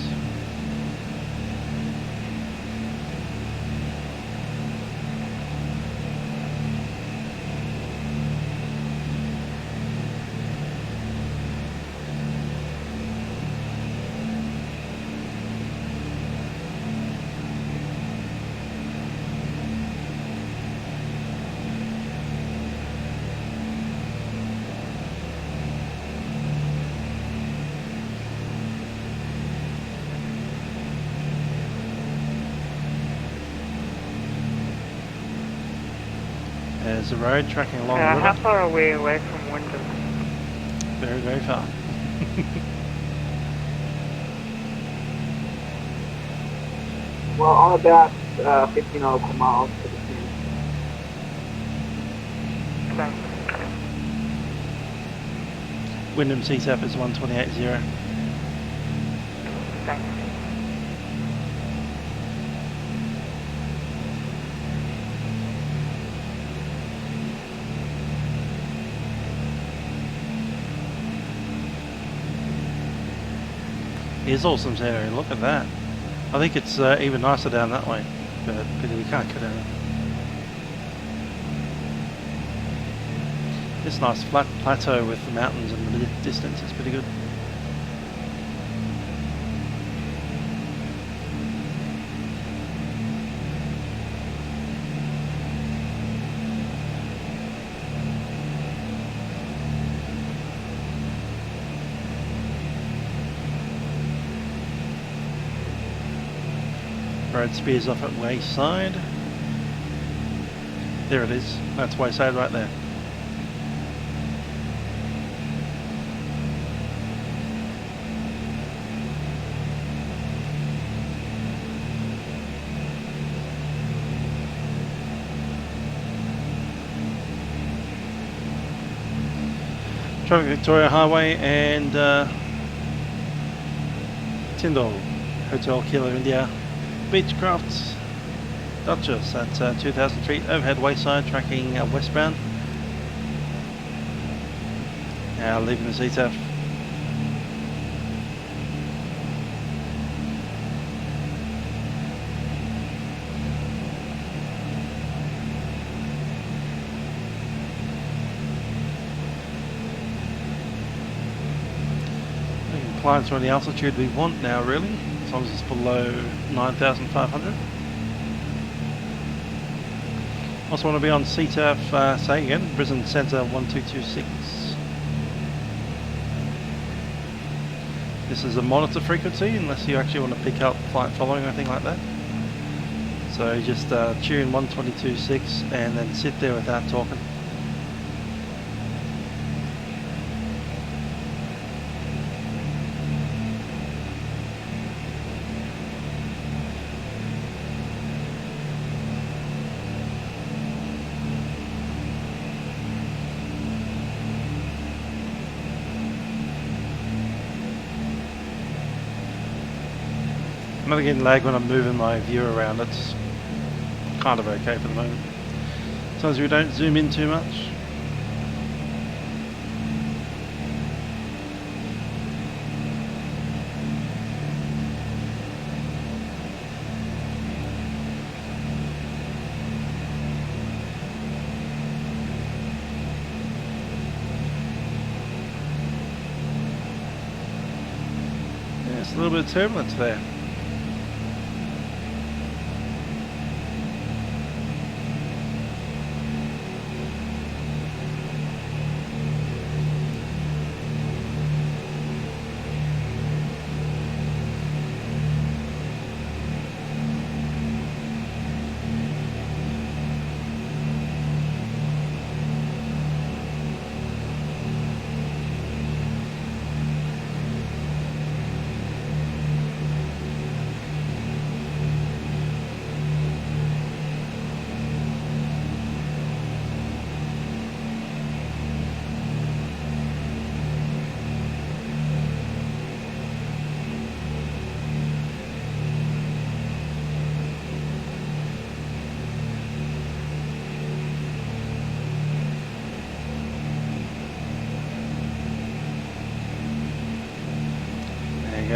There's the road tracking along the river. How far are we away from Wyndham? Very, very far. Well, on about 50 nautical miles to the east. Thanks. Wyndham CSAP is 128.0. Thanks. It's awesome scenery, look at that. I think it's even nicer down that way, but we can't go down. This nice flat plateau with the mountains in the distance is pretty good. Road spears off at Wayside. There it is. That's Wayside right there. Traffic Victoria Highway and Tindal Hotel Kilo India Beechcraft Dutchess at 2,000 feet overhead Wayside, tracking westbound. Now leaving the CTAF. We can climb through the altitude we want now, really, as long as it's below 9,500. Also want to be on CTAF, say again, Brisbane Centre 1226. This is a monitor frequency unless you actually want to pick up flight following or anything like that. So just tune 122.6 and then sit there without talking. I'm not getting lag when I'm moving my view around. It's kind of okay for the moment, as long as we don't zoom in too much. Yeah, it's a little bit of turbulence there.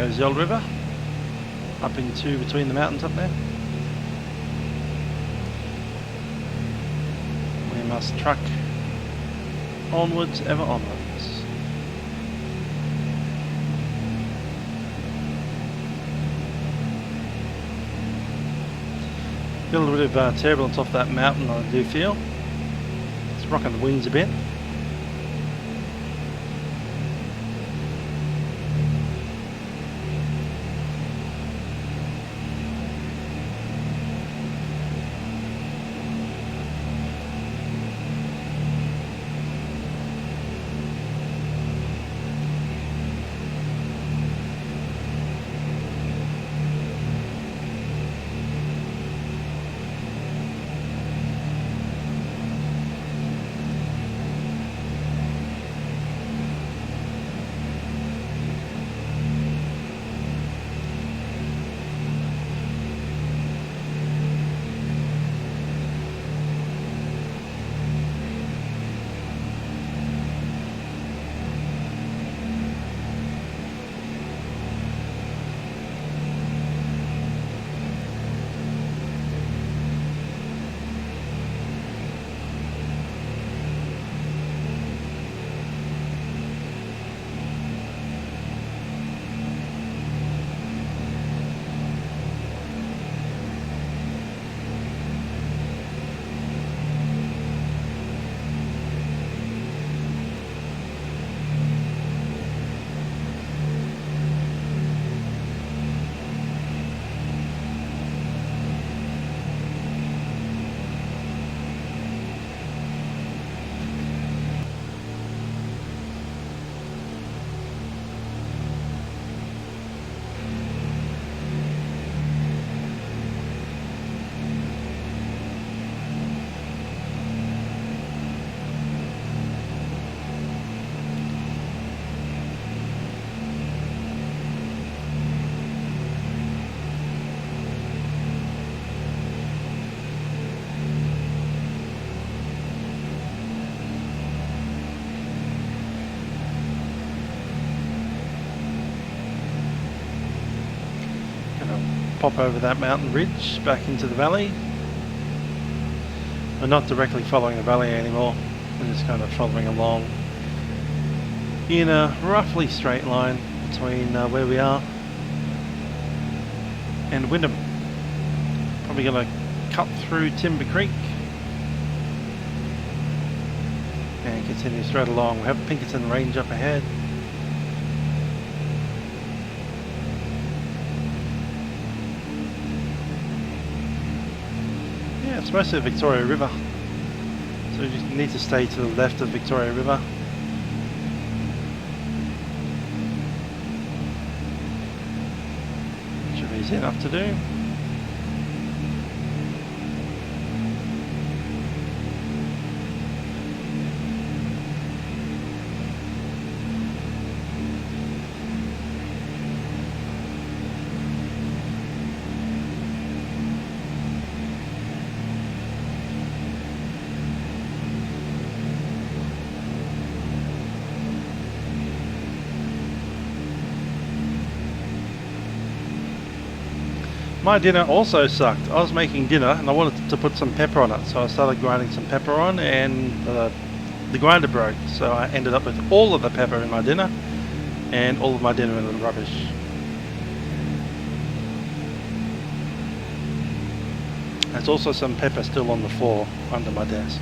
goes the old river, up into between the mountains up there. We must truck onwards, ever onwards. Got a little bit of turbulence off that mountain, I do feel. It's rocking the wings a bit. Pop over that mountain ridge back into the valley. We're not directly following the valley anymore, we're just kind of following along in a roughly straight line between where we are and Wyndham. Probably going to cut through Timber Creek and continue straight along. We have Pinkerton Range up ahead. It's mostly the Victoria River, so you just need to stay to the left of Victoria River. Should be easy enough to do. My dinner also sucked. I was making dinner and I wanted to put some pepper on it, so I started grinding some pepper on, and the grinder broke, so I ended up with all of the pepper in my dinner and all of my dinner in the rubbish. There's also some pepper still on the floor under my desk.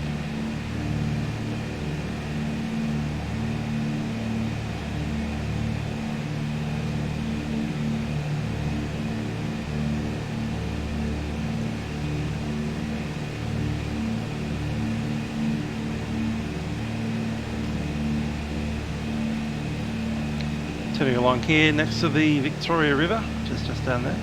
Turning along here next to the Victoria River, which is just down there.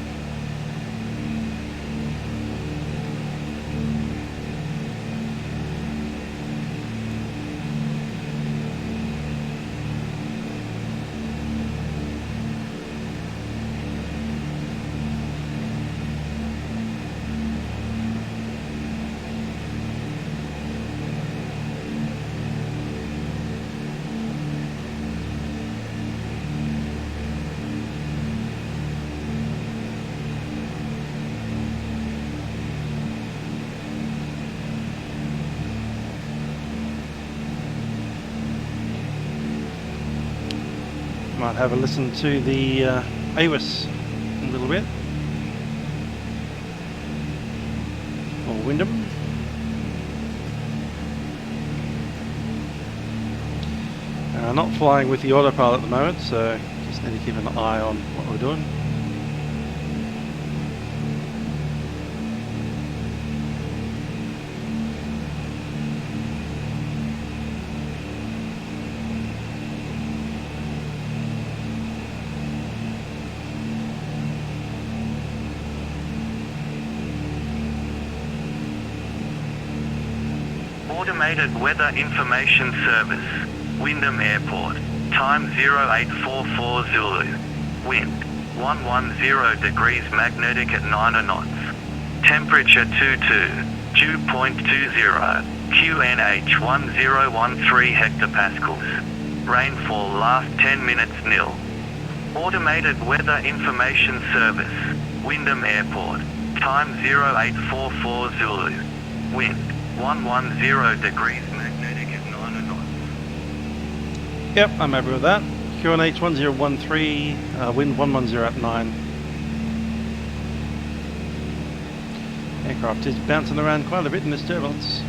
Might have a listen to the AWS in a little bit. Or Wyndham. Not flying with the autopilot at the moment, so just need to keep an eye on what we're doing. Automated Weather Information Service, Wyndham Airport, time 0844 Zulu, wind 110 degrees magnetic at 9 knots, temperature 22, dew point 20, QNH 1013 hectopascals, rainfall last 10 minutes nil. Automated Weather Information Service, Wyndham Airport, time 0844 Zulu, wind 110 degrees magnetic at 9 knots. Yep, I'm happy with that. QNH 1013, wind 110 at 9. Aircraft is bouncing around quite a bit in this turbulence.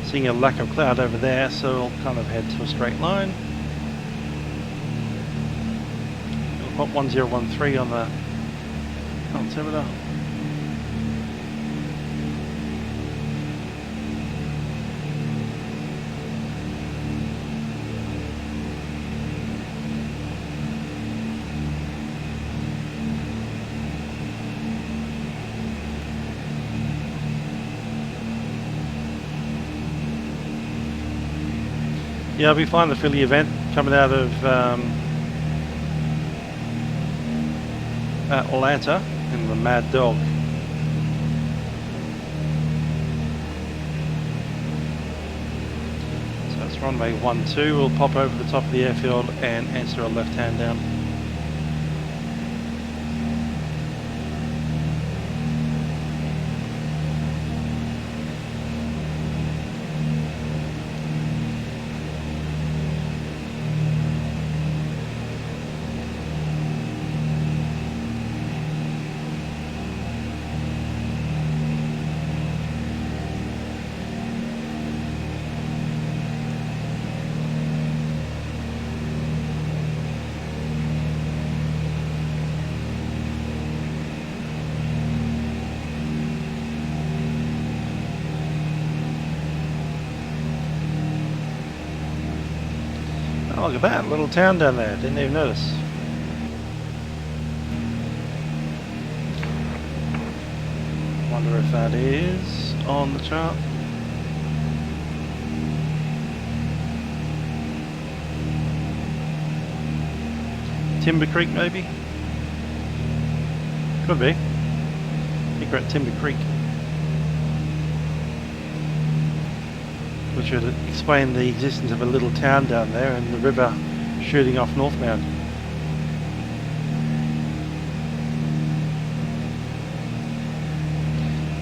Seeing a lack of cloud over there, so we'll kind of head to a straight line. We'll pop 1013 on the altimeter. Yeah, I'll be flying the Philly event coming out of Atlanta in the Mad Dog. So it's runway 12. We'll pop over the top of the airfield and answer a left hand down. Oh, look at that little town down there, didn't even notice. Wonder if that is on the chart. Timber Creek maybe? Could be. I think we're at Timber Creek. Which would explain the existence of a little town down there and the river shooting off northbound.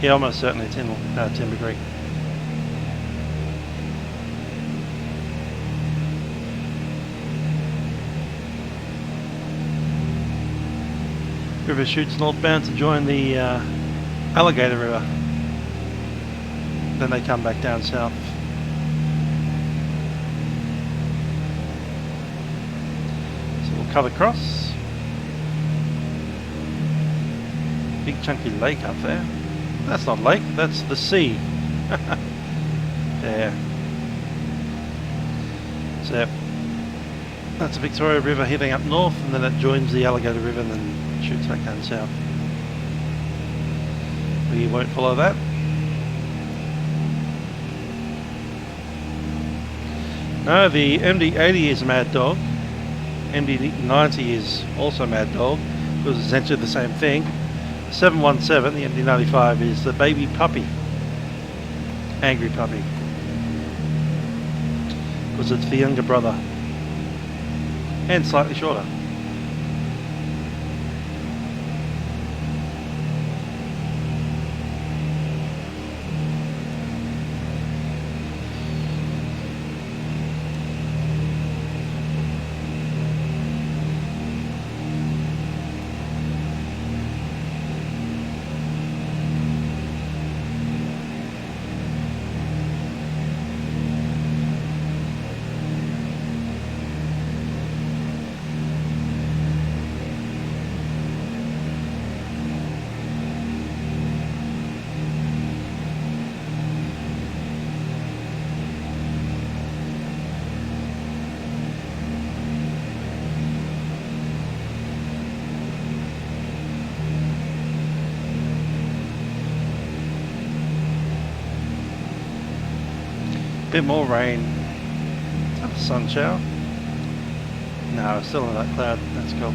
Yeah, almost certainly it's in Timber Creek. River shoots northbound to join the Alligator River. Then they come back down south. Cut across. Big chunky lake up there. That's not lake, that's the sea. There. So that's the Victoria River heading up north, and then it joins the Alligator River and then shoots back down south. We won't follow that. No, the MD-80 is a mad dog. MD-90 is also mad dog. It was essentially the same thing. 717, the MD-95, is the baby puppy. Angry puppy. Because it's the younger brother. And slightly shorter. Bit more rain. Is that a sun shower? No, it's still in that cloud. That's cool.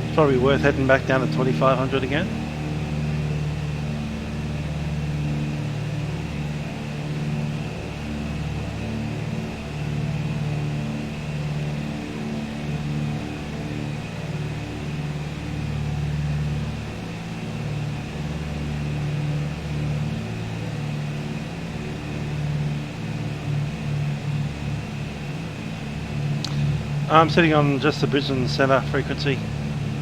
It's probably worth heading back down to 2500 again. I'm sitting on just the Brisbane Centre frequency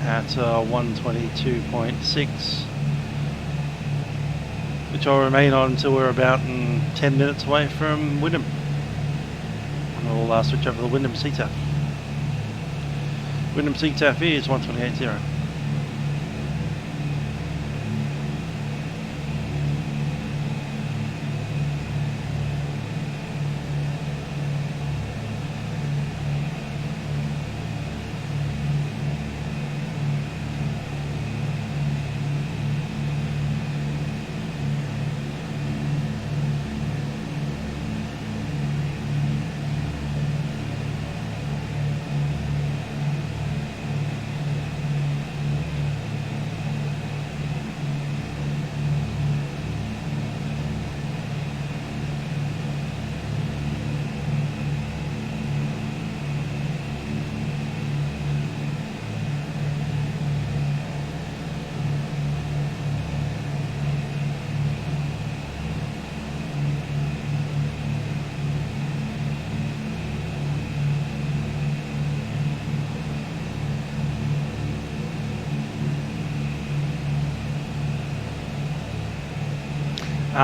at 122.6, which I'll remain on until we're about 10 minutes away from Wyndham. And we'll switch over to the Wyndham CTAF. Wyndham CTAF is 128.0.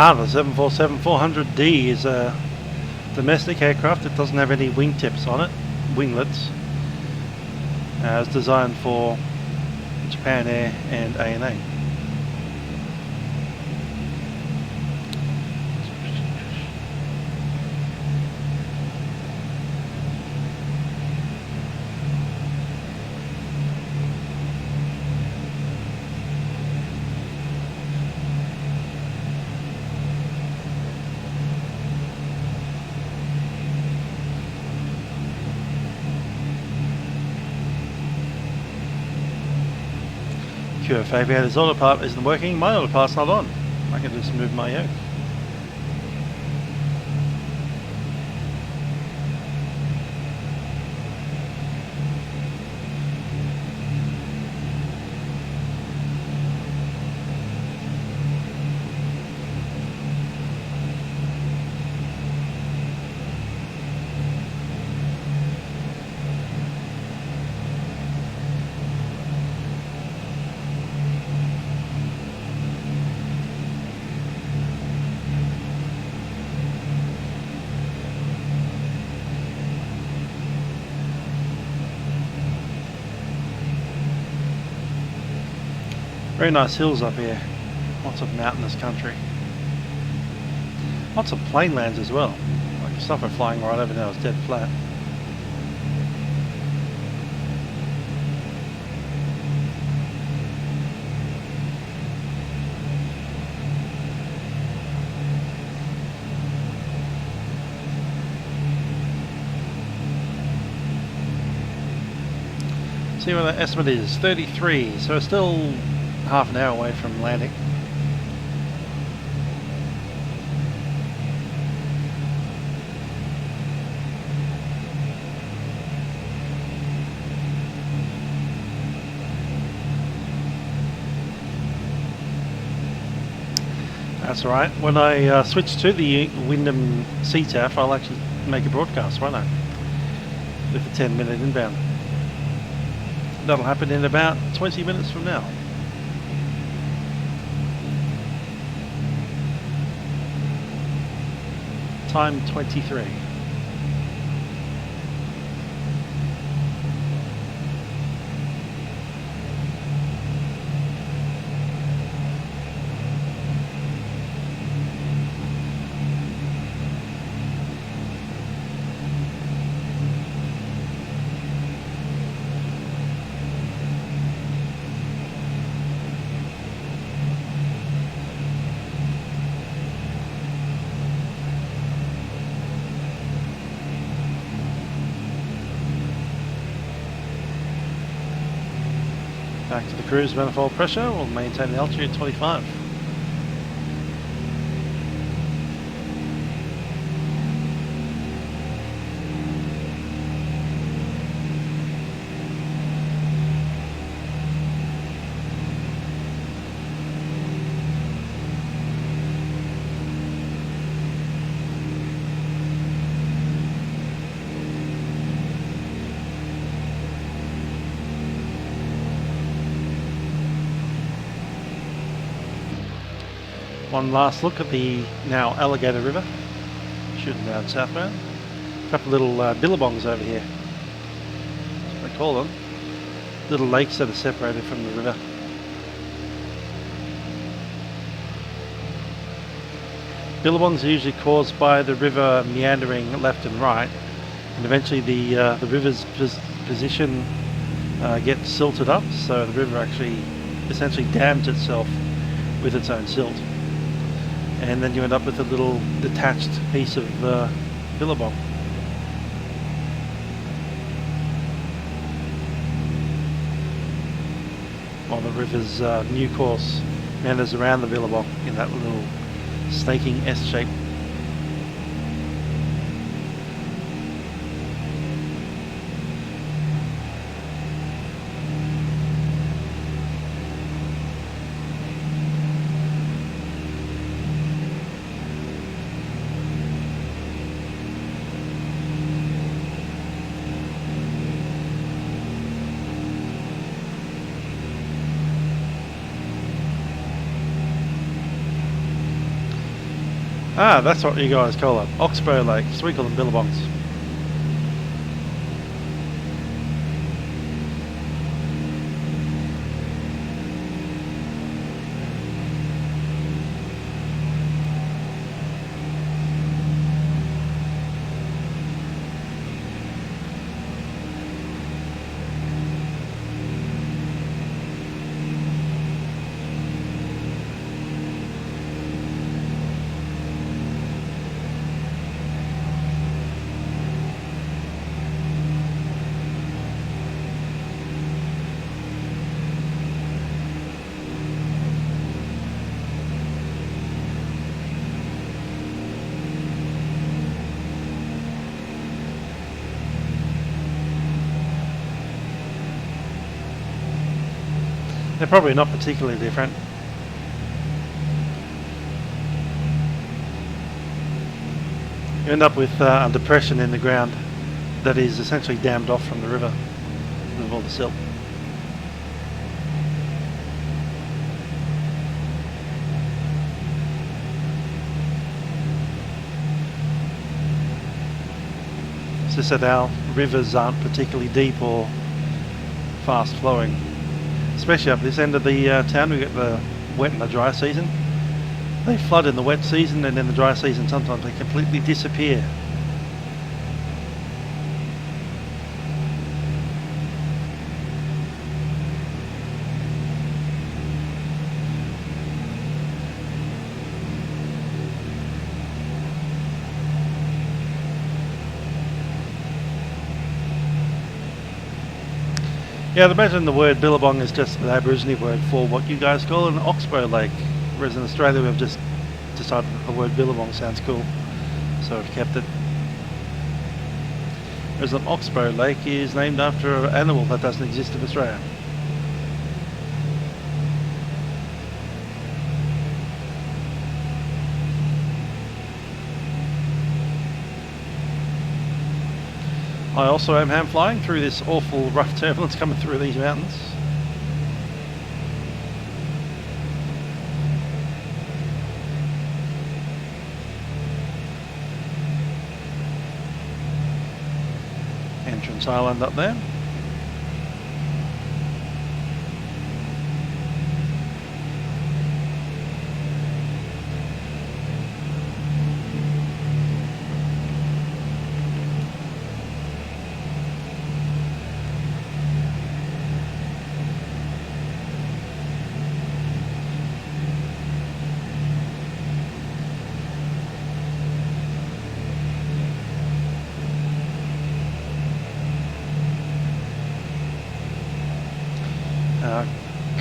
The 747-400D is a domestic aircraft. It doesn't have any wingtips on it, winglets. It's designed for Japan Air and ANA. QF Aviator's autopilot isn't working, my autopilot's not on. I can just move my yoke. Very nice hills up here. Lots of mountainous country. Lots of plain lands as well. Like the stuff we're flying right over now is dead flat. See what that estimate is, 33, so we're still half an hour away from landing. That's alright. When I switch to the Wyndham CTAF, I'll actually make a broadcast, won't I? With a 10-minute inbound. That'll happen in about 20 minutes from now. Time 23. Back to the cruise manifold pressure, we'll maintain the altitude 25. One last look at the now Alligator River, shooting down southbound. A couple of little billabongs over here, that's what they call them. Little lakes that are separated from the river. Billabongs are usually caused by the river meandering left and right, and eventually the river's position gets silted up, so the river actually essentially dams itself with its own silt. And then you end up with a little detached piece of billabong. While the river's new course meanders around the billabong in that little snaking S shape. Ah, that's what you guys call it. Oxbow lakes. We call them billabongs. They're probably not particularly different. You end up with a depression in the ground that is essentially dammed off from the river with all the silt. It's just that our rivers aren't particularly deep or fast flowing. Especially up this end of the town, we get the wet and the dry season. They flood in the wet season, and in the dry season sometimes they completely disappear. Yeah, I'd imagine the word Billabong is just the Aboriginal word for what you guys call an oxbow lake. Whereas in Australia we've just decided that the word Billabong sounds cool, so we've kept it. Whereas an oxbow lake is named after an animal that doesn't exist in Australia. I also am hand flying through this awful rough turbulence coming through these mountains. Entrance Island up there.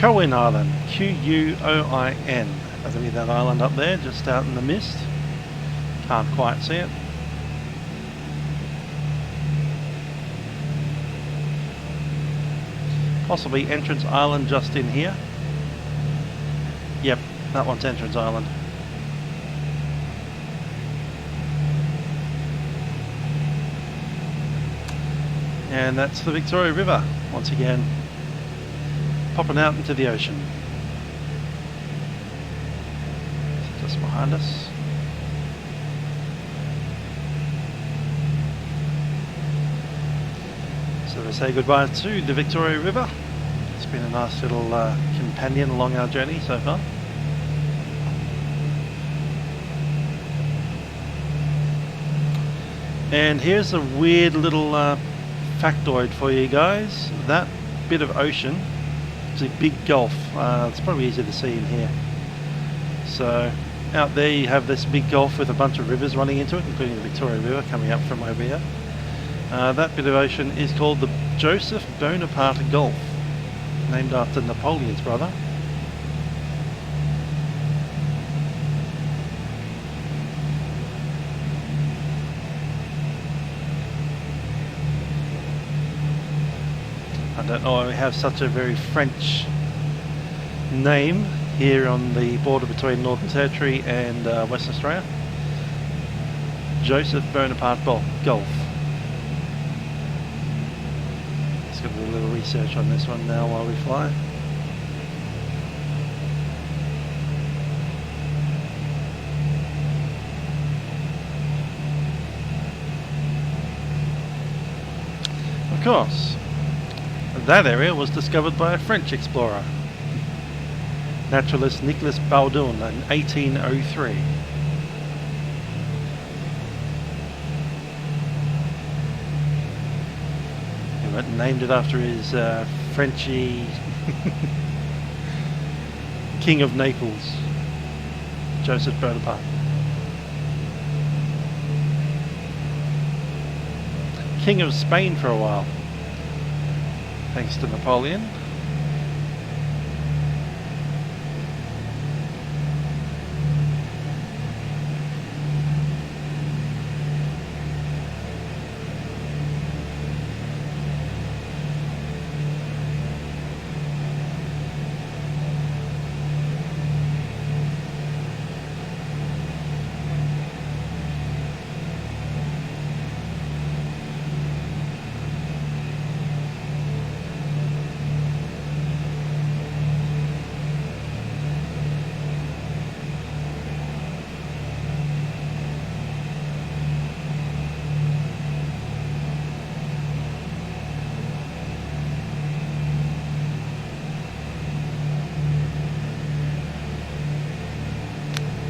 Quoin Island, Quoin. That'll be that island up there, just out in the mist. Can't quite see it. Possibly Entrance Island just in here. Yep, that one's Entrance Island. And that's the Victoria River, once again, popping out into the ocean. Just behind us. So we say goodbye to the Victoria River. It's been a nice little companion along our journey so far. And here's a weird little factoid for you guys. That bit of ocean is a big gulf. It's probably easier to see in here. So out there you have this big gulf with a bunch of rivers running into it, including the Victoria River coming up from over here. That bit of ocean is called the Joseph Bonaparte Gulf, named after Napoleon's brother. I don't know why we have such a very French name here on the border between Northern Territory and Western Australia. Joseph Bonaparte Gulf. Let's do a little research on this one now while we fly. Of course, that area was discovered by a French explorer, naturalist Nicolas Baudin, in 1803. He went and named it after his Frenchy King of Naples, Joseph Bonaparte. King of Spain for a while, thanks to Napoleon.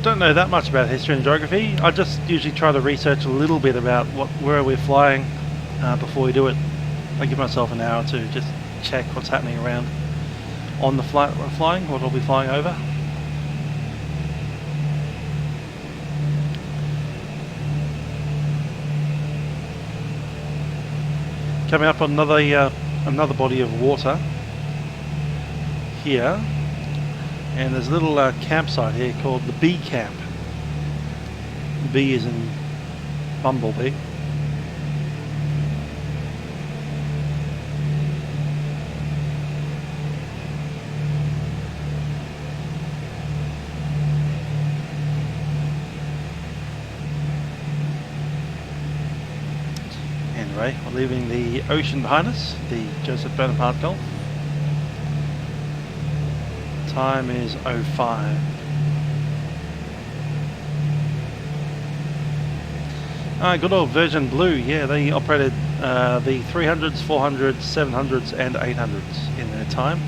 Don't know that much about history and geography. I just usually try to research a little bit about where we're flying before we do it. I give myself an hour to just check what's happening around on the flight we're flying, what I'll be flying over. Coming up on another another body of water here, and there's a little campsite here called the Bee Camp. Bee is in bumblebee. Anyway, we're leaving the ocean behind us, the Joseph Bonaparte Gulf. Time is 05. Good old Virgin Blue, yeah, they operated the 300s, 400s, 700s and 800s in their time.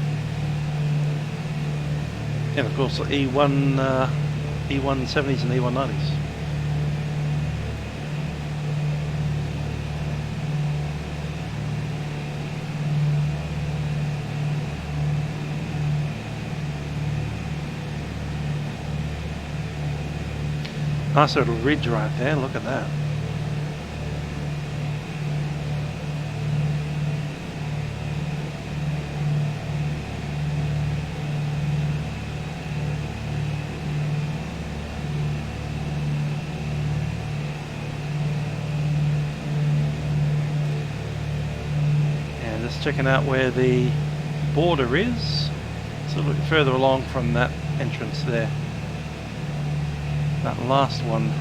And of course the E170s and E190s. Nice little ridge right there, look at that. And just checking out where the border is. It's a little bit further along from that entrance there. That last one.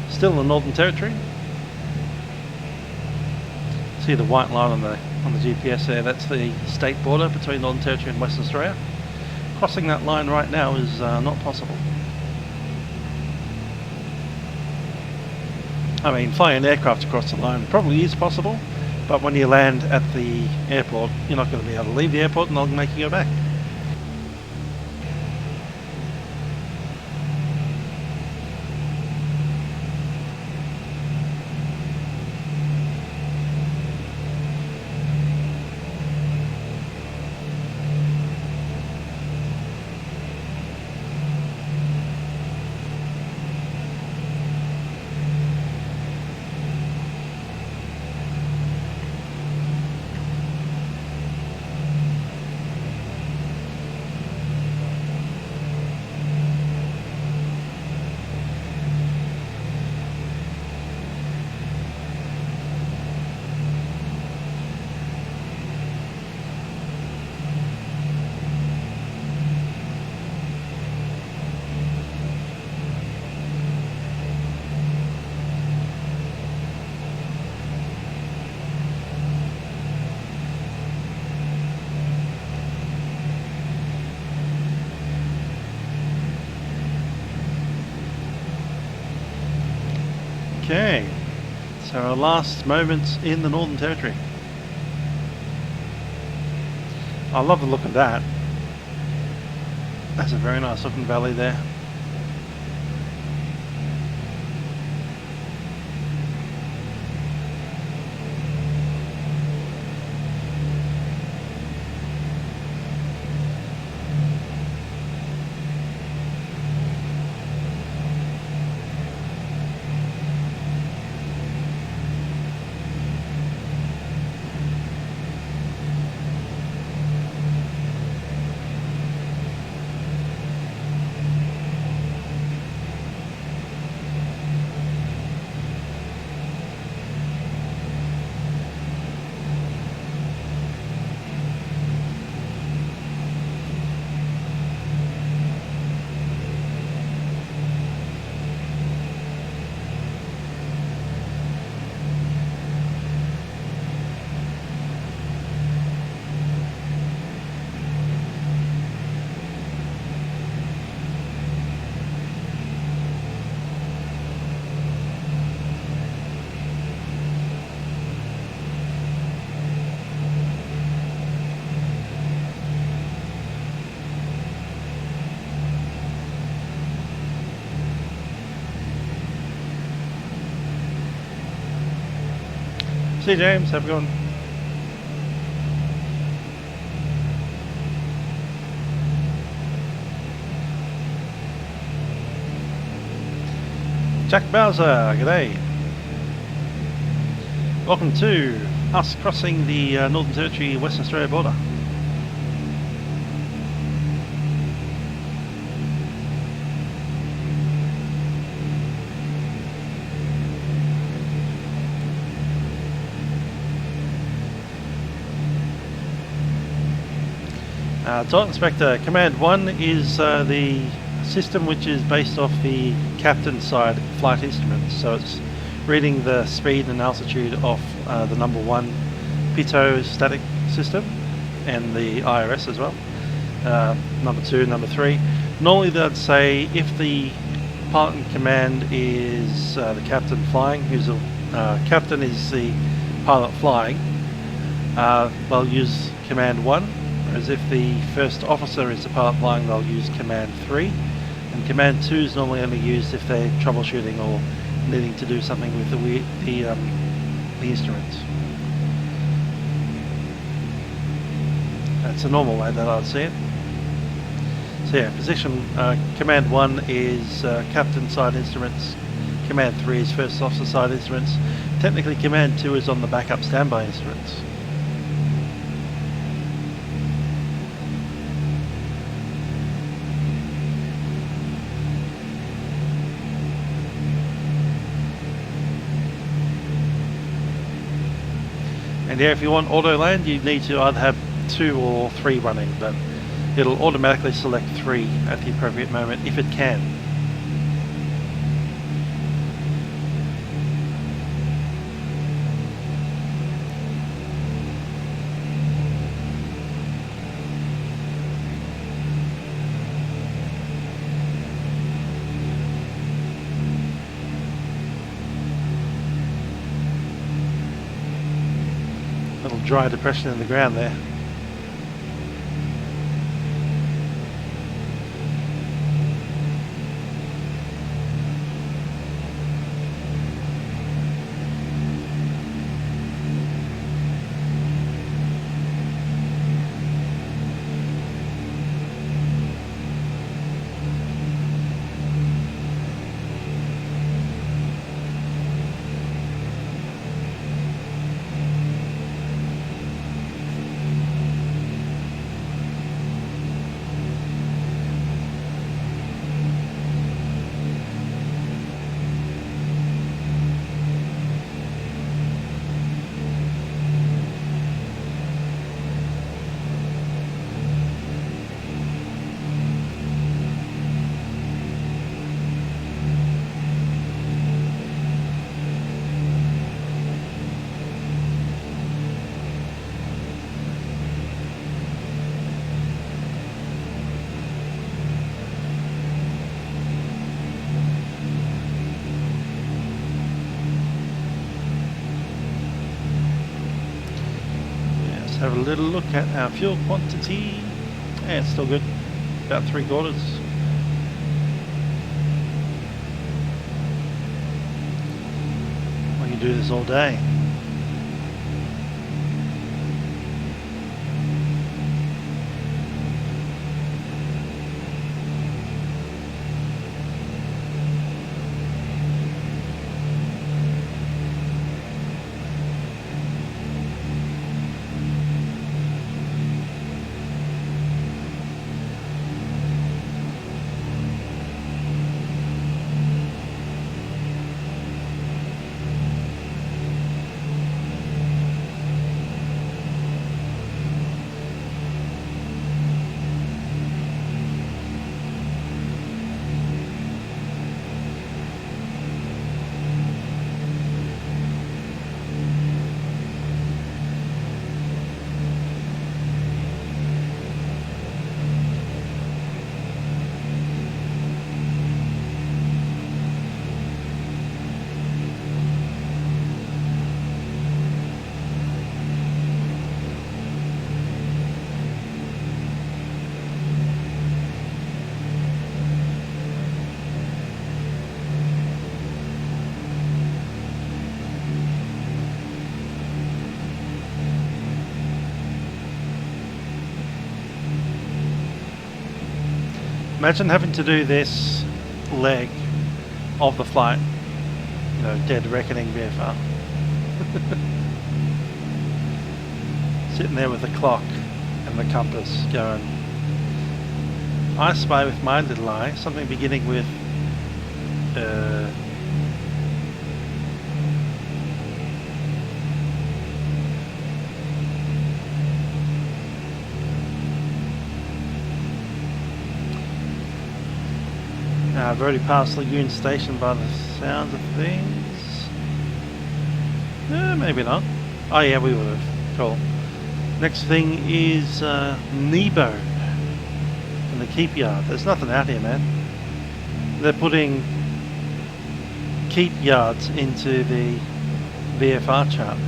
Still in the Northern Territory. See the white line on the GPS there, that's the state border between Northern Territory and Western Australia. Crossing that line right now is not possible. I mean, flying an aircraft across the line probably is possible, but when you land at the airport, you're not going to be able to leave the airport and they'll make you go back. Okay, so our last moments in the Northern Territory. I love the look of that. That's a very nice looking valley there. See you, James. Have a good one. Jack Bowser, g'day. Welcome to us crossing the Northern Territory Western Australia border. Title Inspector, Command 1 is the system which is based off the captain side flight instruments, so it's reading the speed and altitude of the number 1 pitot static system and the IRS as well, number 2, number 3. Normally they'd say if the pilot in command is the captain flying, who's the captain is the pilot flying, they'll use Command 1, whereas if the first officer is the pilot flying, they'll use Command 3. And Command 2 is normally only used if they're troubleshooting or needing to do something with the instruments. That's a normal way that I'd see it. So yeah, position Command 1 is captain side instruments, Command 3 is first officer side instruments. Technically Command 2 is on the backup standby instruments. And yeah, if you want auto land, you need to either have 2 or 3 running, but it'll automatically select 3 at the appropriate moment if it can. Little dry depression in the ground there. Have a little look at our fuel quantity. Yeah, it's still good, about 3/4. We can do this all day. Imagine having to do this leg of the flight you know, dead reckoning VFR. Sitting there with the clock and the compass going, I spy with my little eye something beginning with I've already passed Lagoon Station by the sounds of things. Maybe not. Oh yeah, we would have. Cool. Next thing is Nebo in the keep yard. There's nothing out here, man. They're putting keep yards into the VFR chart.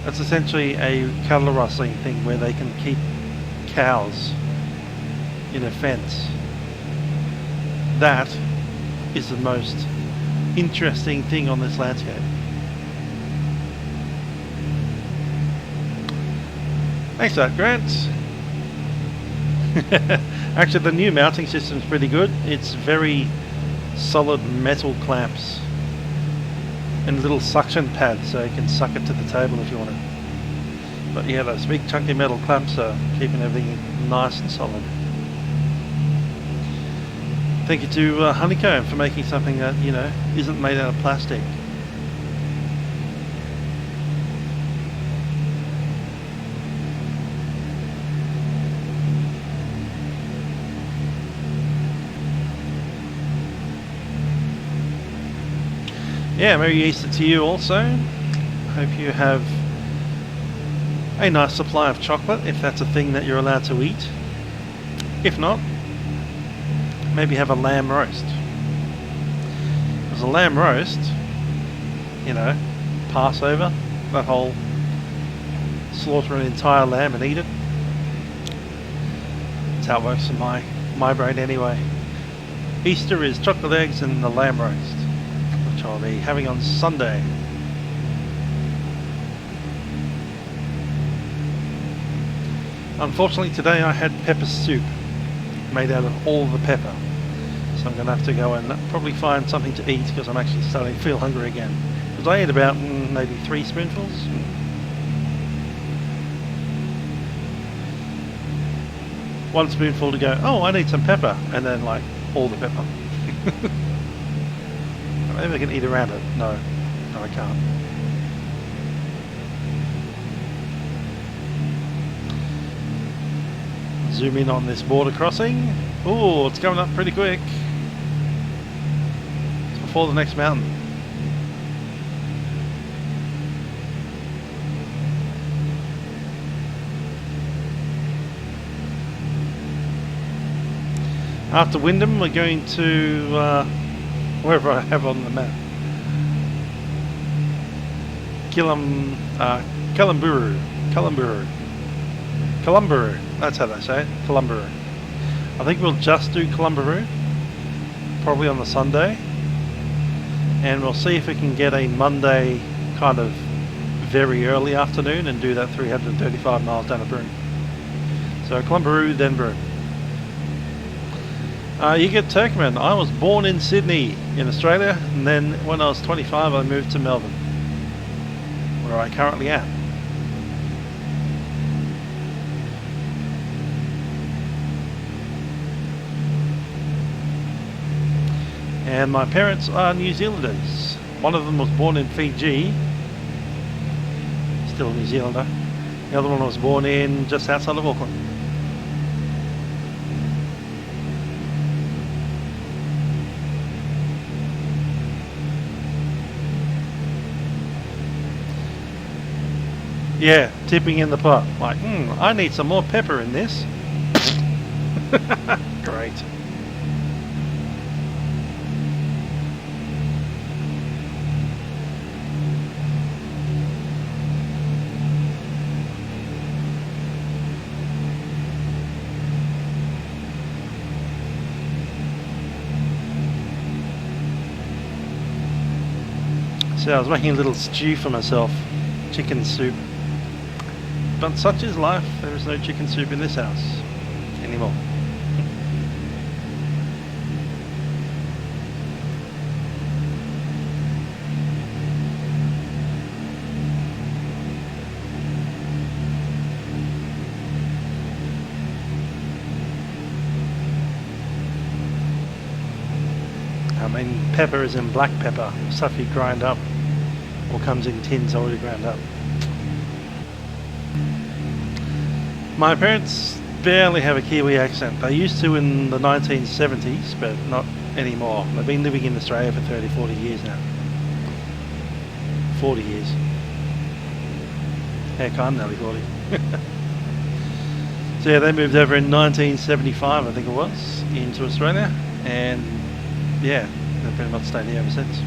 That's essentially a cattle rustling thing where they can keep cows in a fence. That is the most interesting thing on this landscape. Thanks for that, Grant. Actually, the new mounting system is pretty good. It's very solid metal clamps and little suction pads, so you can suck it to the table if you want it. But yeah, those big chunky metal clamps are keeping everything nice and solid. Thank you to Honeycomb for making something that, you know, isn't made out of plastic. Yeah, Merry Easter to you also. Hope you have a nice supply of chocolate, if that's a thing that you're allowed to eat. If not, maybe have a lamb roast. Because a lamb roast, you know, Passover, that whole slaughter an entire lamb and eat it. That's how it works in my brain anyway. Easter is chocolate eggs and the lamb roast, which I'll be having on Sunday. Unfortunately today I had pepper soup made out of all the pepper, so I'm going to have to go and probably find something to eat because I'm actually starting to feel hungry again. Because I ate about maybe 3 spoonfuls. One spoonful to go, oh, I need some pepper, and then like all the pepper. Maybe I can eat around it. No, I can't. Zoom in on this border crossing. Oh, it's coming up pretty quick. It's before the next mountain. After Wyndham, we're going to wherever I have on the map. Kalumburu, that's how they say it, Kalumburu. I think we'll just do Kalumburu, probably on the Sunday, and we'll see if we can get a Monday kind of very early afternoon and do that 335 miles down to Broome. So Kalumburu, then Broome. You get Turkmen. I was born in Sydney in Australia, and then when I was 25 I moved to Melbourne, where I currently am. And my parents are New Zealanders. One of them was born in Fiji, still a New Zealander. The other one was born in just outside of Auckland. Yeah, tipping in the pot. Like, I need some more pepper in this. Great. So I was making a little stew for myself. Chicken soup. But such is life, there is no chicken soup in this house anymore. I mean pepper is in black pepper, stuff you grind up or comes in tins already ground up. My parents barely have a Kiwi accent. They used to in the 1970s, but not anymore. They've been living in Australia for 30, 40 years now. 40 years. Heck, I'm nearly 40. So yeah, they moved over in 1975, I think it was, into Australia, and yeah, they've pretty much stayed here ever since.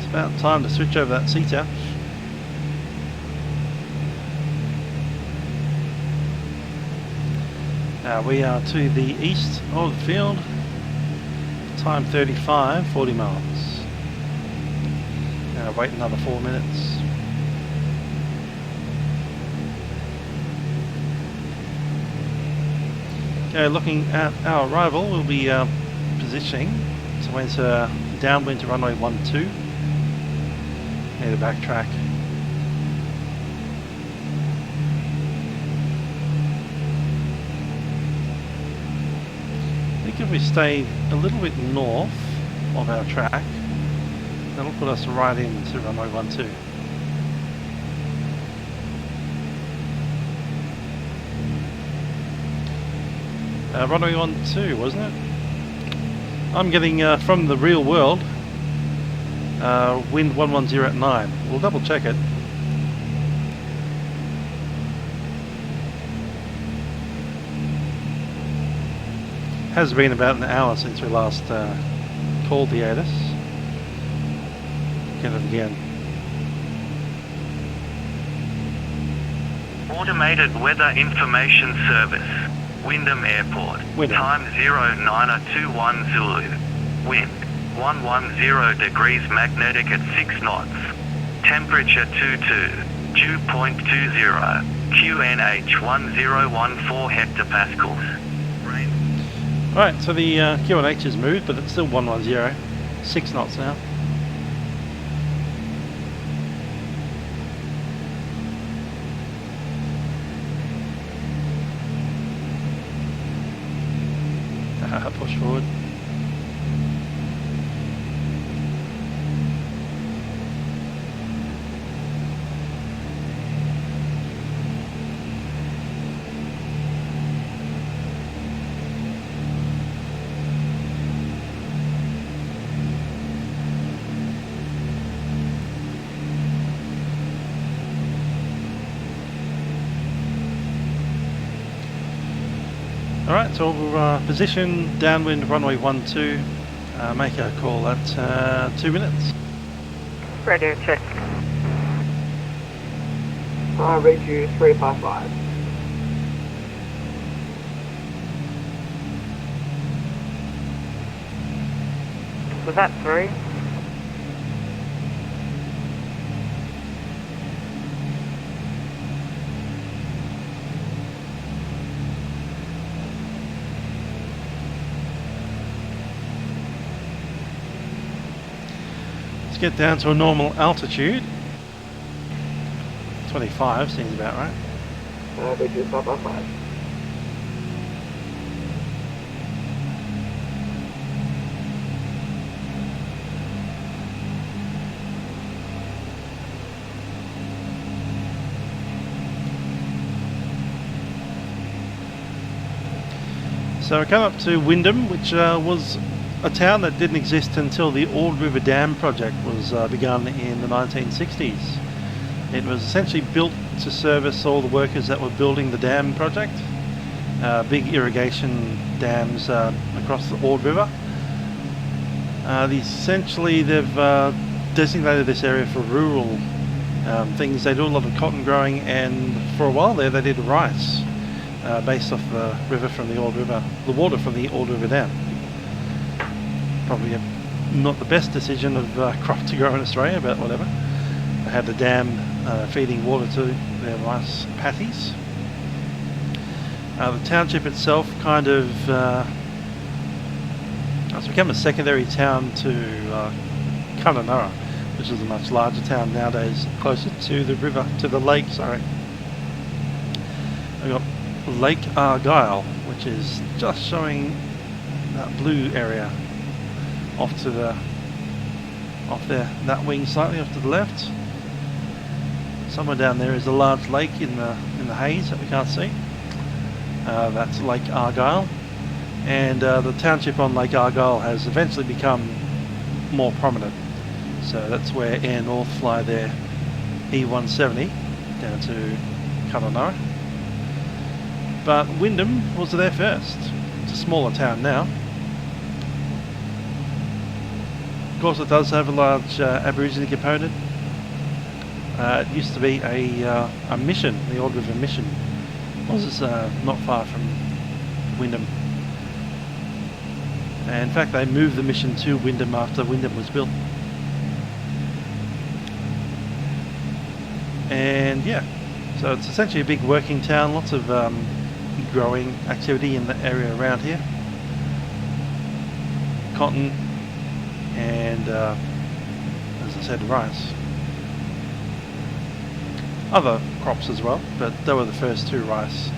About time to switch over that seat out. We are to the east of the field. Time 35, 40 miles. Wait another 4 minutes. Okay, looking at our arrival, we'll be positioning to enter downwind to runway 12. Need to backtrack. I think if we stay a little bit north of our track, that'll put us right into runway 12. Runway 12, wasn't it? I'm getting from the real world. Wind 110 at 9. We'll double check it. Has been about an hour since we last called the ATIS. Get it again. Automated Weather Information Service, Wyndham Airport. Wyndham. Time 0921 Zulu. Wind 110 degrees magnetic at 6 knots. Temperature 22. Dew point 20. QNH 1014 hectopascals. Rain. Alright, so the QNH has moved, but it's still 110. 6 knots now. Push forward. Alright, so we'll position downwind runway 12, make our call at 2 minutes. Radio check. Read you 355. Was that 3? Get down to a normal altitude. 25 seems about right. Read you 555. So we come up to Wyndham, which was a town that didn't exist until the Ord River Dam project was begun in the 1960s. It was essentially built to service all the workers that were building the dam project. Big irrigation dams across the Ord River. Essentially they've designated this area for rural things. They do a lot of cotton growing, and for a while there they did rice based off the river from the Ord River, the water from the Ord River Dam. Probably not the best decision of crop to grow in Australia, but whatever. They had the dam feeding water to their rice paddies. The township itself kind of it's become a secondary town to Kununurra, which is a much larger town nowadays, closer to the river, to the lake, sorry. We've got Lake Argyle, which is just showing that blue area off to the, off there, that wing slightly off to the left. Somewhere down there is a large lake in the haze that we can't see. That's Lake Argyle, and the township on Lake Argyle has eventually become more prominent. So that's where Air North fly their E170 down to Kununurra. But Wyndham was there first. It's a smaller town now. Of course, it does have a large Aborigine component. It used to be a mission, the Old River Mission. It was not far from Wyndham. And in fact, they moved the mission to Wyndham after Wyndham was built. And yeah, so it's essentially a big working town, lots of growing activity in the area around here. Cotton and, as I said, rice. Other crops as well, but they were the first two crops,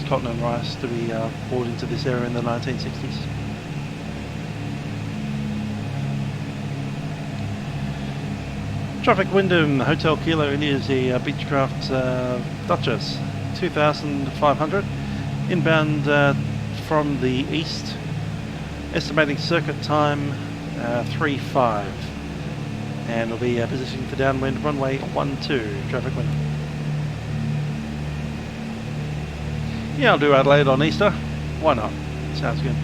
cotton and rice, to be brought into this area in the 1960s. Traffic Wyndham, Hotel Kilo, it is the Beechcraft Dutchess, 2,500, inbound from the east, estimating circuit time 3.5. And we'll be positioning for downwind runway 12, traffic Wyndham. Yeah, I'll do Adelaide on Easter. Why not? Sounds good.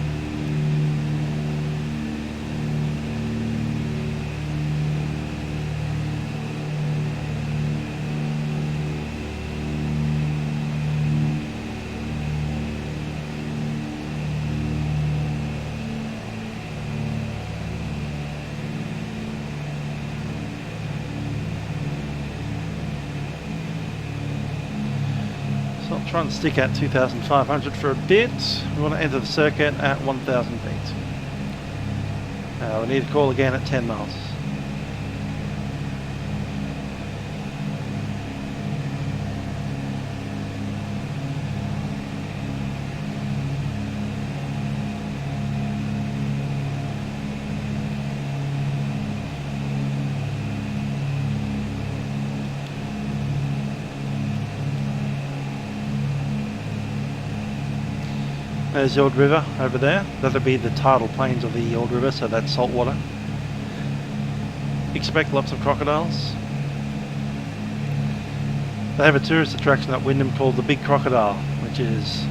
Try and stick at 2,500 for a bit. We want to enter the circuit at 1,000 feet. We need to call again at 10 miles. There's the Old River over there. That'll be the tidal plains of the Old River, so that's salt water. Expect lots of crocodiles. They have a tourist attraction at Wyndham called the Big Crocodile, which is,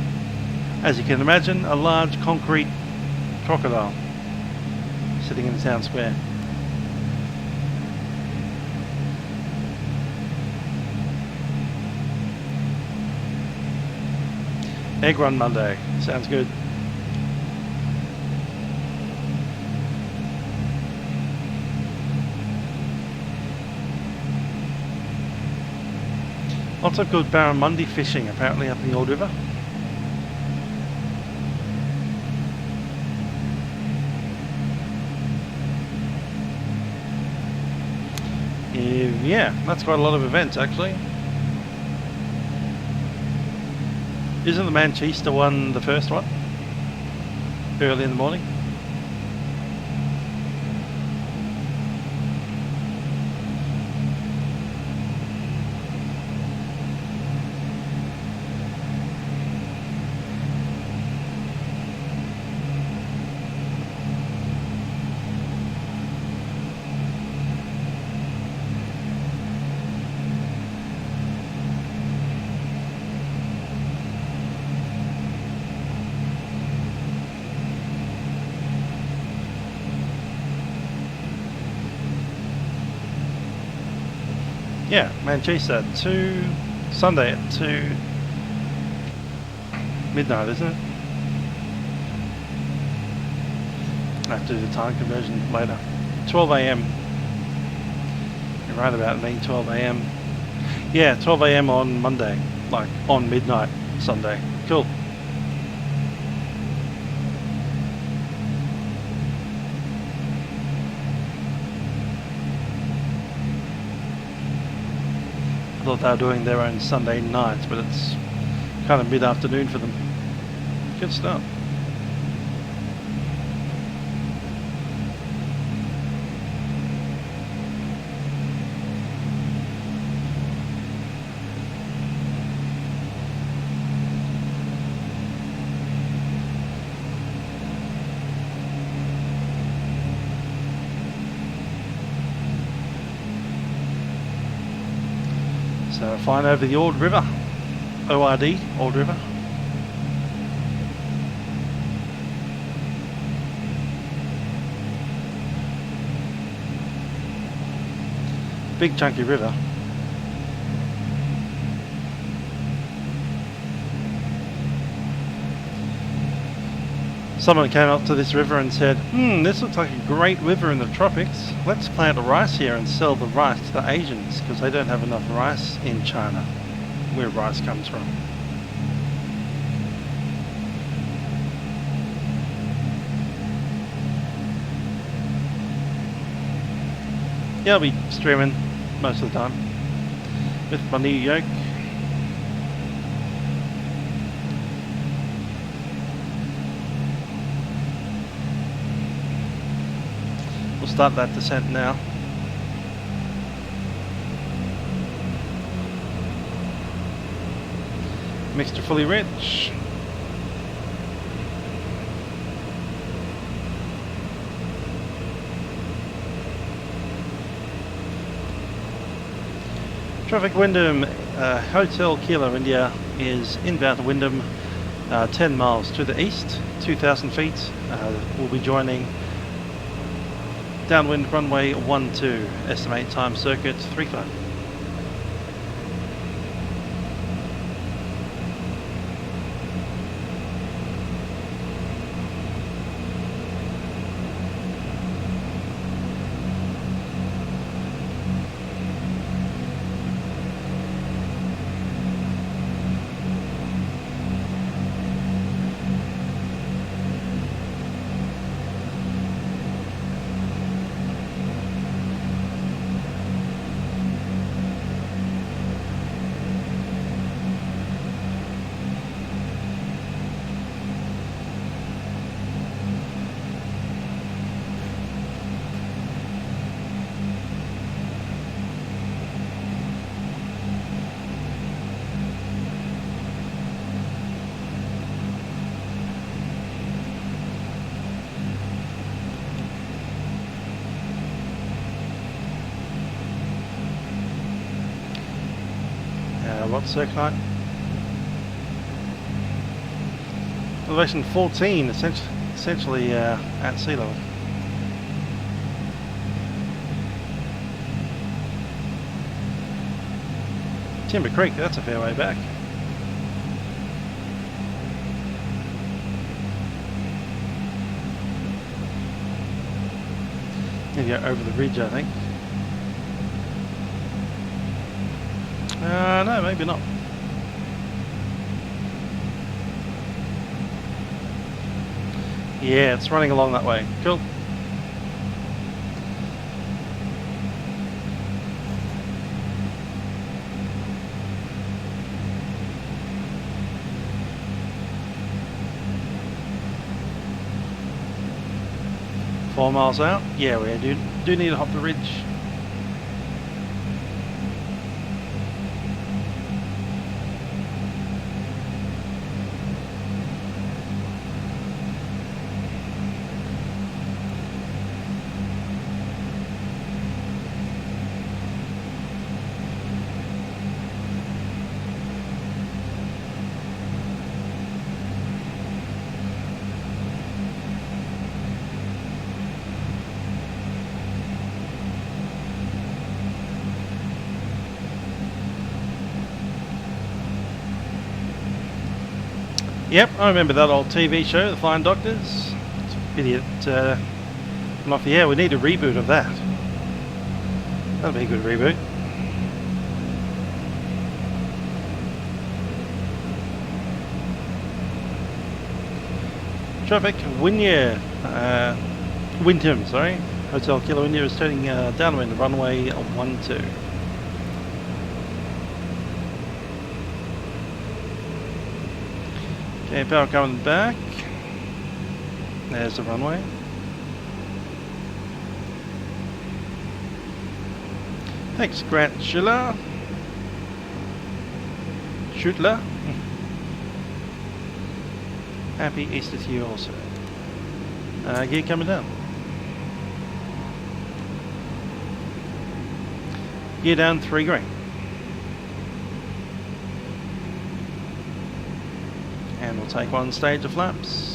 as you can imagine, a large concrete crocodile sitting in the town square. Egg Run Monday. Sounds good. Lots of good barramundi fishing apparently up in the Old River. Yeah, that's quite a lot of events actually. Isn't the Manchester one the first one? Early in the morning? Yeah, Manchester, Sunday at 2 midnight, isn't it? I have to do the time conversion later. 12 AM. You're right about me, 12 AM. Yeah, 12 AM on Monday, like on midnight Sunday. Cool. I thought they were doing their own Sunday nights, but it's kind of mid-afternoon for them. Good stuff. So flying over the Ord River, ORD, Ord River. Big chunky river. Someone came up to this river and said, this looks like a great river in the tropics. Let's plant rice here and sell the rice to the Asians because they don't have enough rice in China, where rice comes from. Yeah, I'll be streaming most of the time with my new yoke. We'll start that descent now. Mixture fully rich. Traffic Wyndham, Hotel Kilo India is inbound to Wyndham, 10 miles to the east, 2,000 feet. We'll be joining downwind runway 12, estimate time circuit 35. What's circuit? Elevation 14, essentially at sea level. Timber Creek, that's a fair way back. Need to go over the ridge, I think. No, maybe not. Yeah, it's running along that way. Cool. Four miles out. Yeah, we do need to hop the ridge. Yep, I remember that old TV show, The Flying Doctors. It's a pity it went off the air. We need a reboot of that. That'll be a good reboot. Traffic, Wyndham, sorry. Hotel Kilo India is turning downwind, runway 12. Okay, power coming back. There's the runway. Thanks, Grant Schiller. Schutler. Happy Easter to you also. Gear coming down. Gear down 3 green. And we'll take one stage of flaps.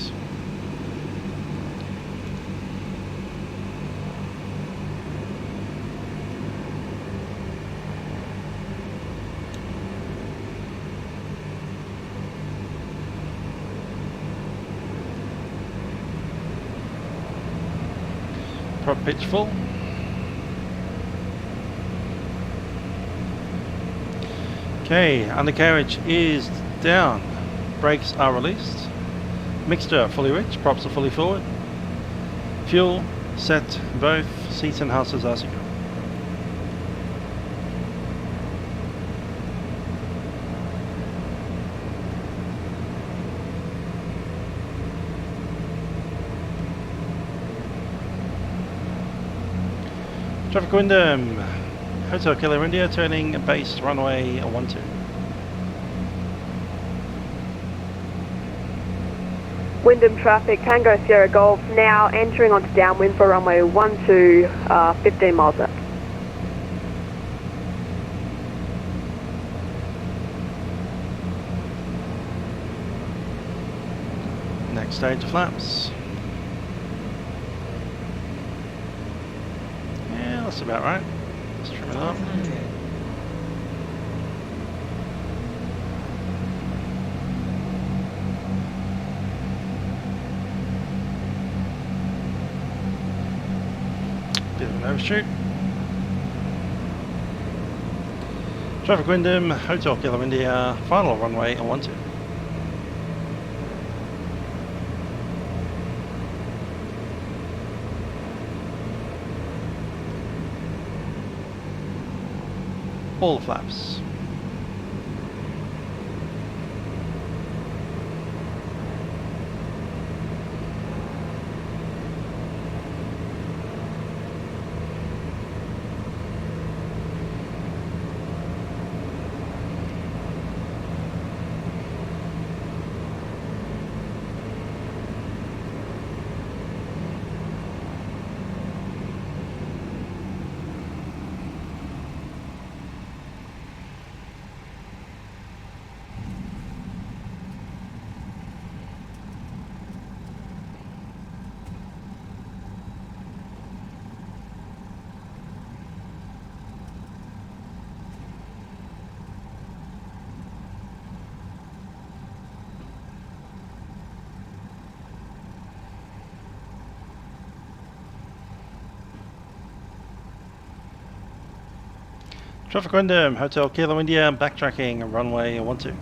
Prop pitch full. Okay, undercarriage is down. Brakes are released. Mixture fully rich. Props are fully forward. Fuel set. Both seats and houses are secure. Traffic Wyndham, Hotel Kilo India, turning base runway 12. Wyndham traffic, Tango Sierra Golf, now entering onto downwind for runway 12, 15 miles left. Next stage of flaps. Yeah, that's about right. Let's trim it up. 500. Bit of an overshoot. Traffic Wyndham, Hotel Kilo India, final runway 12. All the flaps. Traffic Wyndham, Hotel Kilo India, backtracking, runway 12.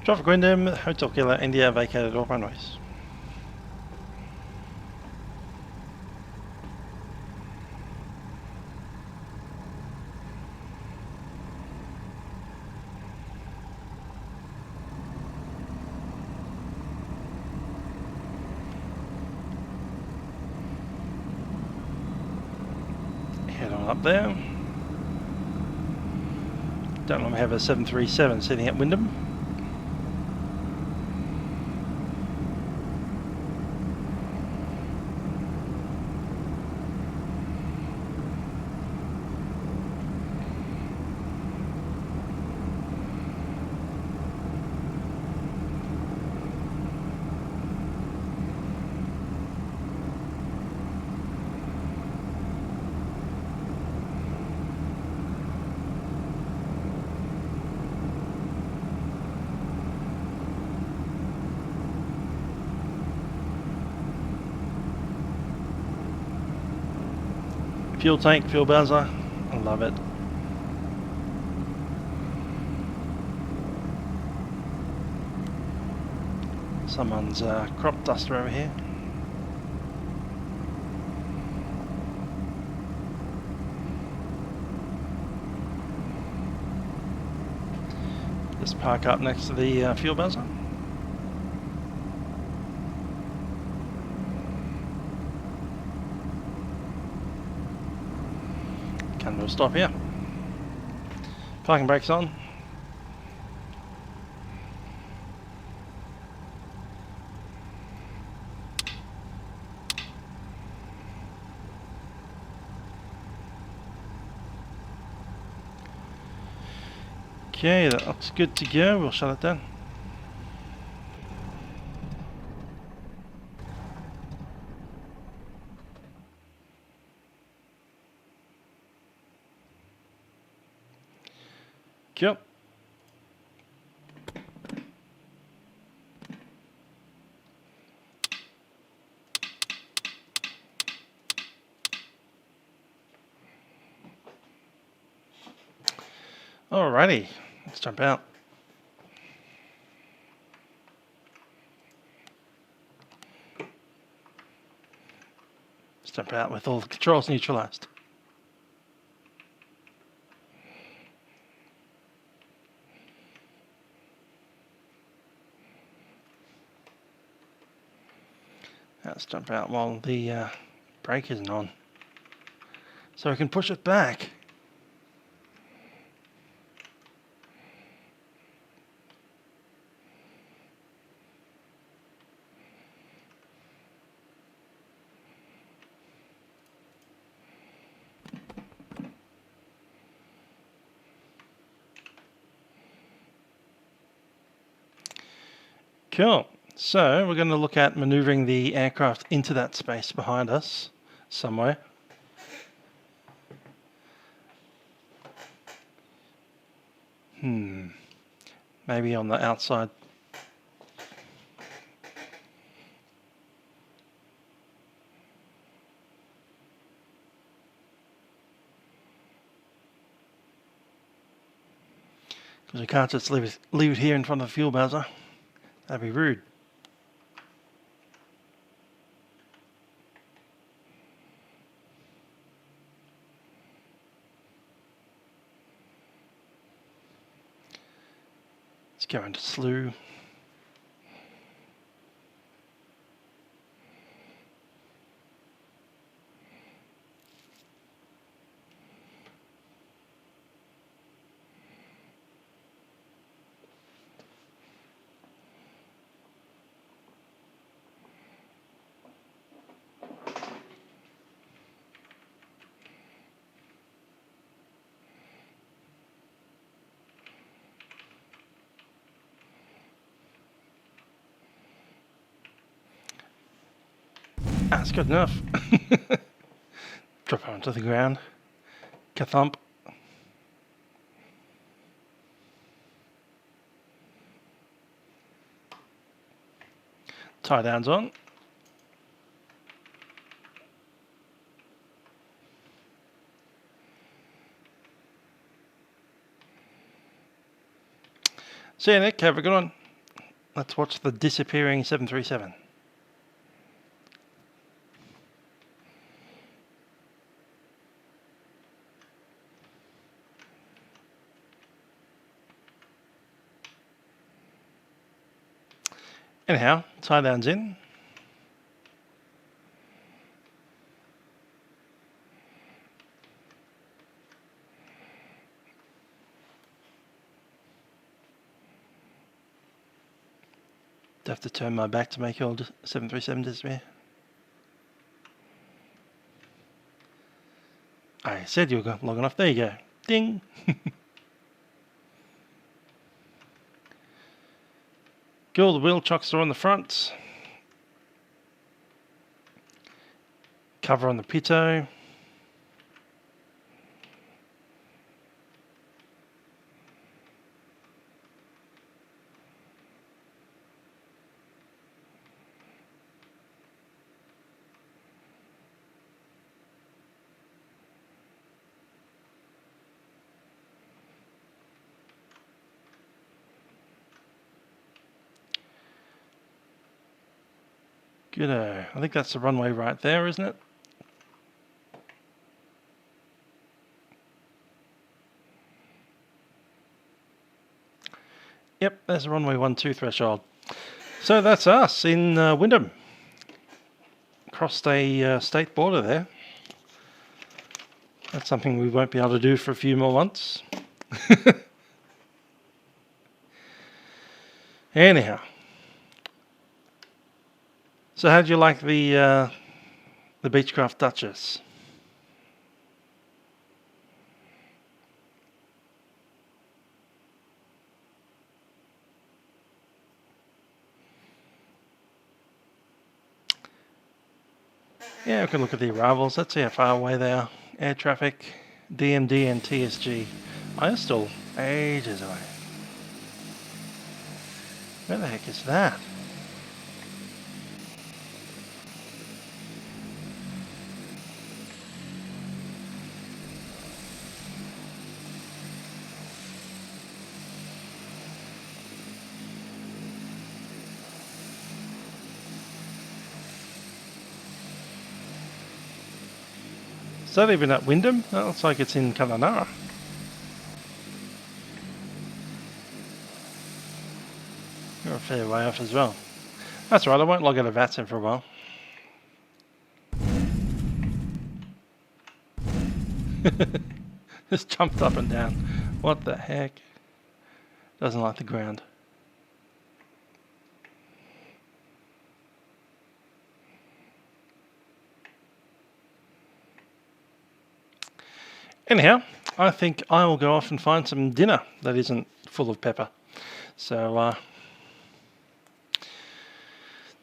Traffic Wyndham, Hotel Kilo India, vacated all runways. Head on up there. Don't want to have a 737 sitting at Wyndham. Fuel tank, fuel buzzer. I love it. Someone's crop duster over here. Just park up next to the fuel buzzer. Come to a stop here. Parking brakes on. Okay, that looks good to go. We'll shut it down. Cool. Alrighty, let's jump out. Let's jump out with all the controls neutralized. Let's jump out while the brake isn't on, so we can push it back. Cool. So we're going to look at maneuvering the aircraft into that space behind us somewhere. Maybe on the outside. Because we can't just leave it here in front of the fuel buzzer. That'd be rude. Let's go into slew. That's good enough. Drop it onto the ground. Ka-thump. Tie downs on. See you, Nick. Have a good one. Let's watch the disappearing 737. Anyhow, tie downs in. Do I have to turn my back to make your 737 disappear? I said you were long enough. There you go. Ding! Cool, the wheel chocks are on the front. Cover on the pitot. Goodo. I think that's the runway right there, isn't it? Yep, there's the runway 12 threshold. So that's us in Wyndham. Crossed a state border there. That's something we won't be able to do for a few more months. Anyhow. So how do you like the Beechcraft Duchess? Yeah, we can look at the arrivals. Let's see how far away they are. Air traffic, DMD and TSG. Oh, they're still ages away. Where the heck is that? Is that even at Wyndham? That looks like it's in Kununurra. You're a fair way off as well. That's right, I won't log out of vatsim for a while. Just jumped up and down. What the heck? Doesn't like the ground. Anyhow, I think I will go off and find some dinner that isn't full of pepper. So,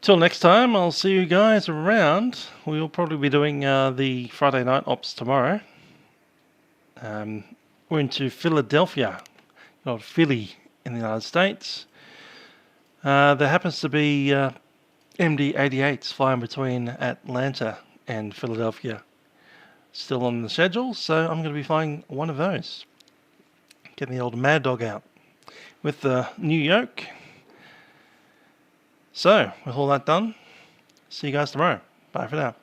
till next time, I'll see you guys around. We'll probably be doing the Friday night ops tomorrow. We're into Philadelphia, not Philly in the United States. There happens to be MD-88s flying between Atlanta and Philadelphia. Still on the schedule, so I'm going to be flying one of those. Getting the old Mad Dog out with the new yoke. So, with all that done, see you guys tomorrow. Bye for now.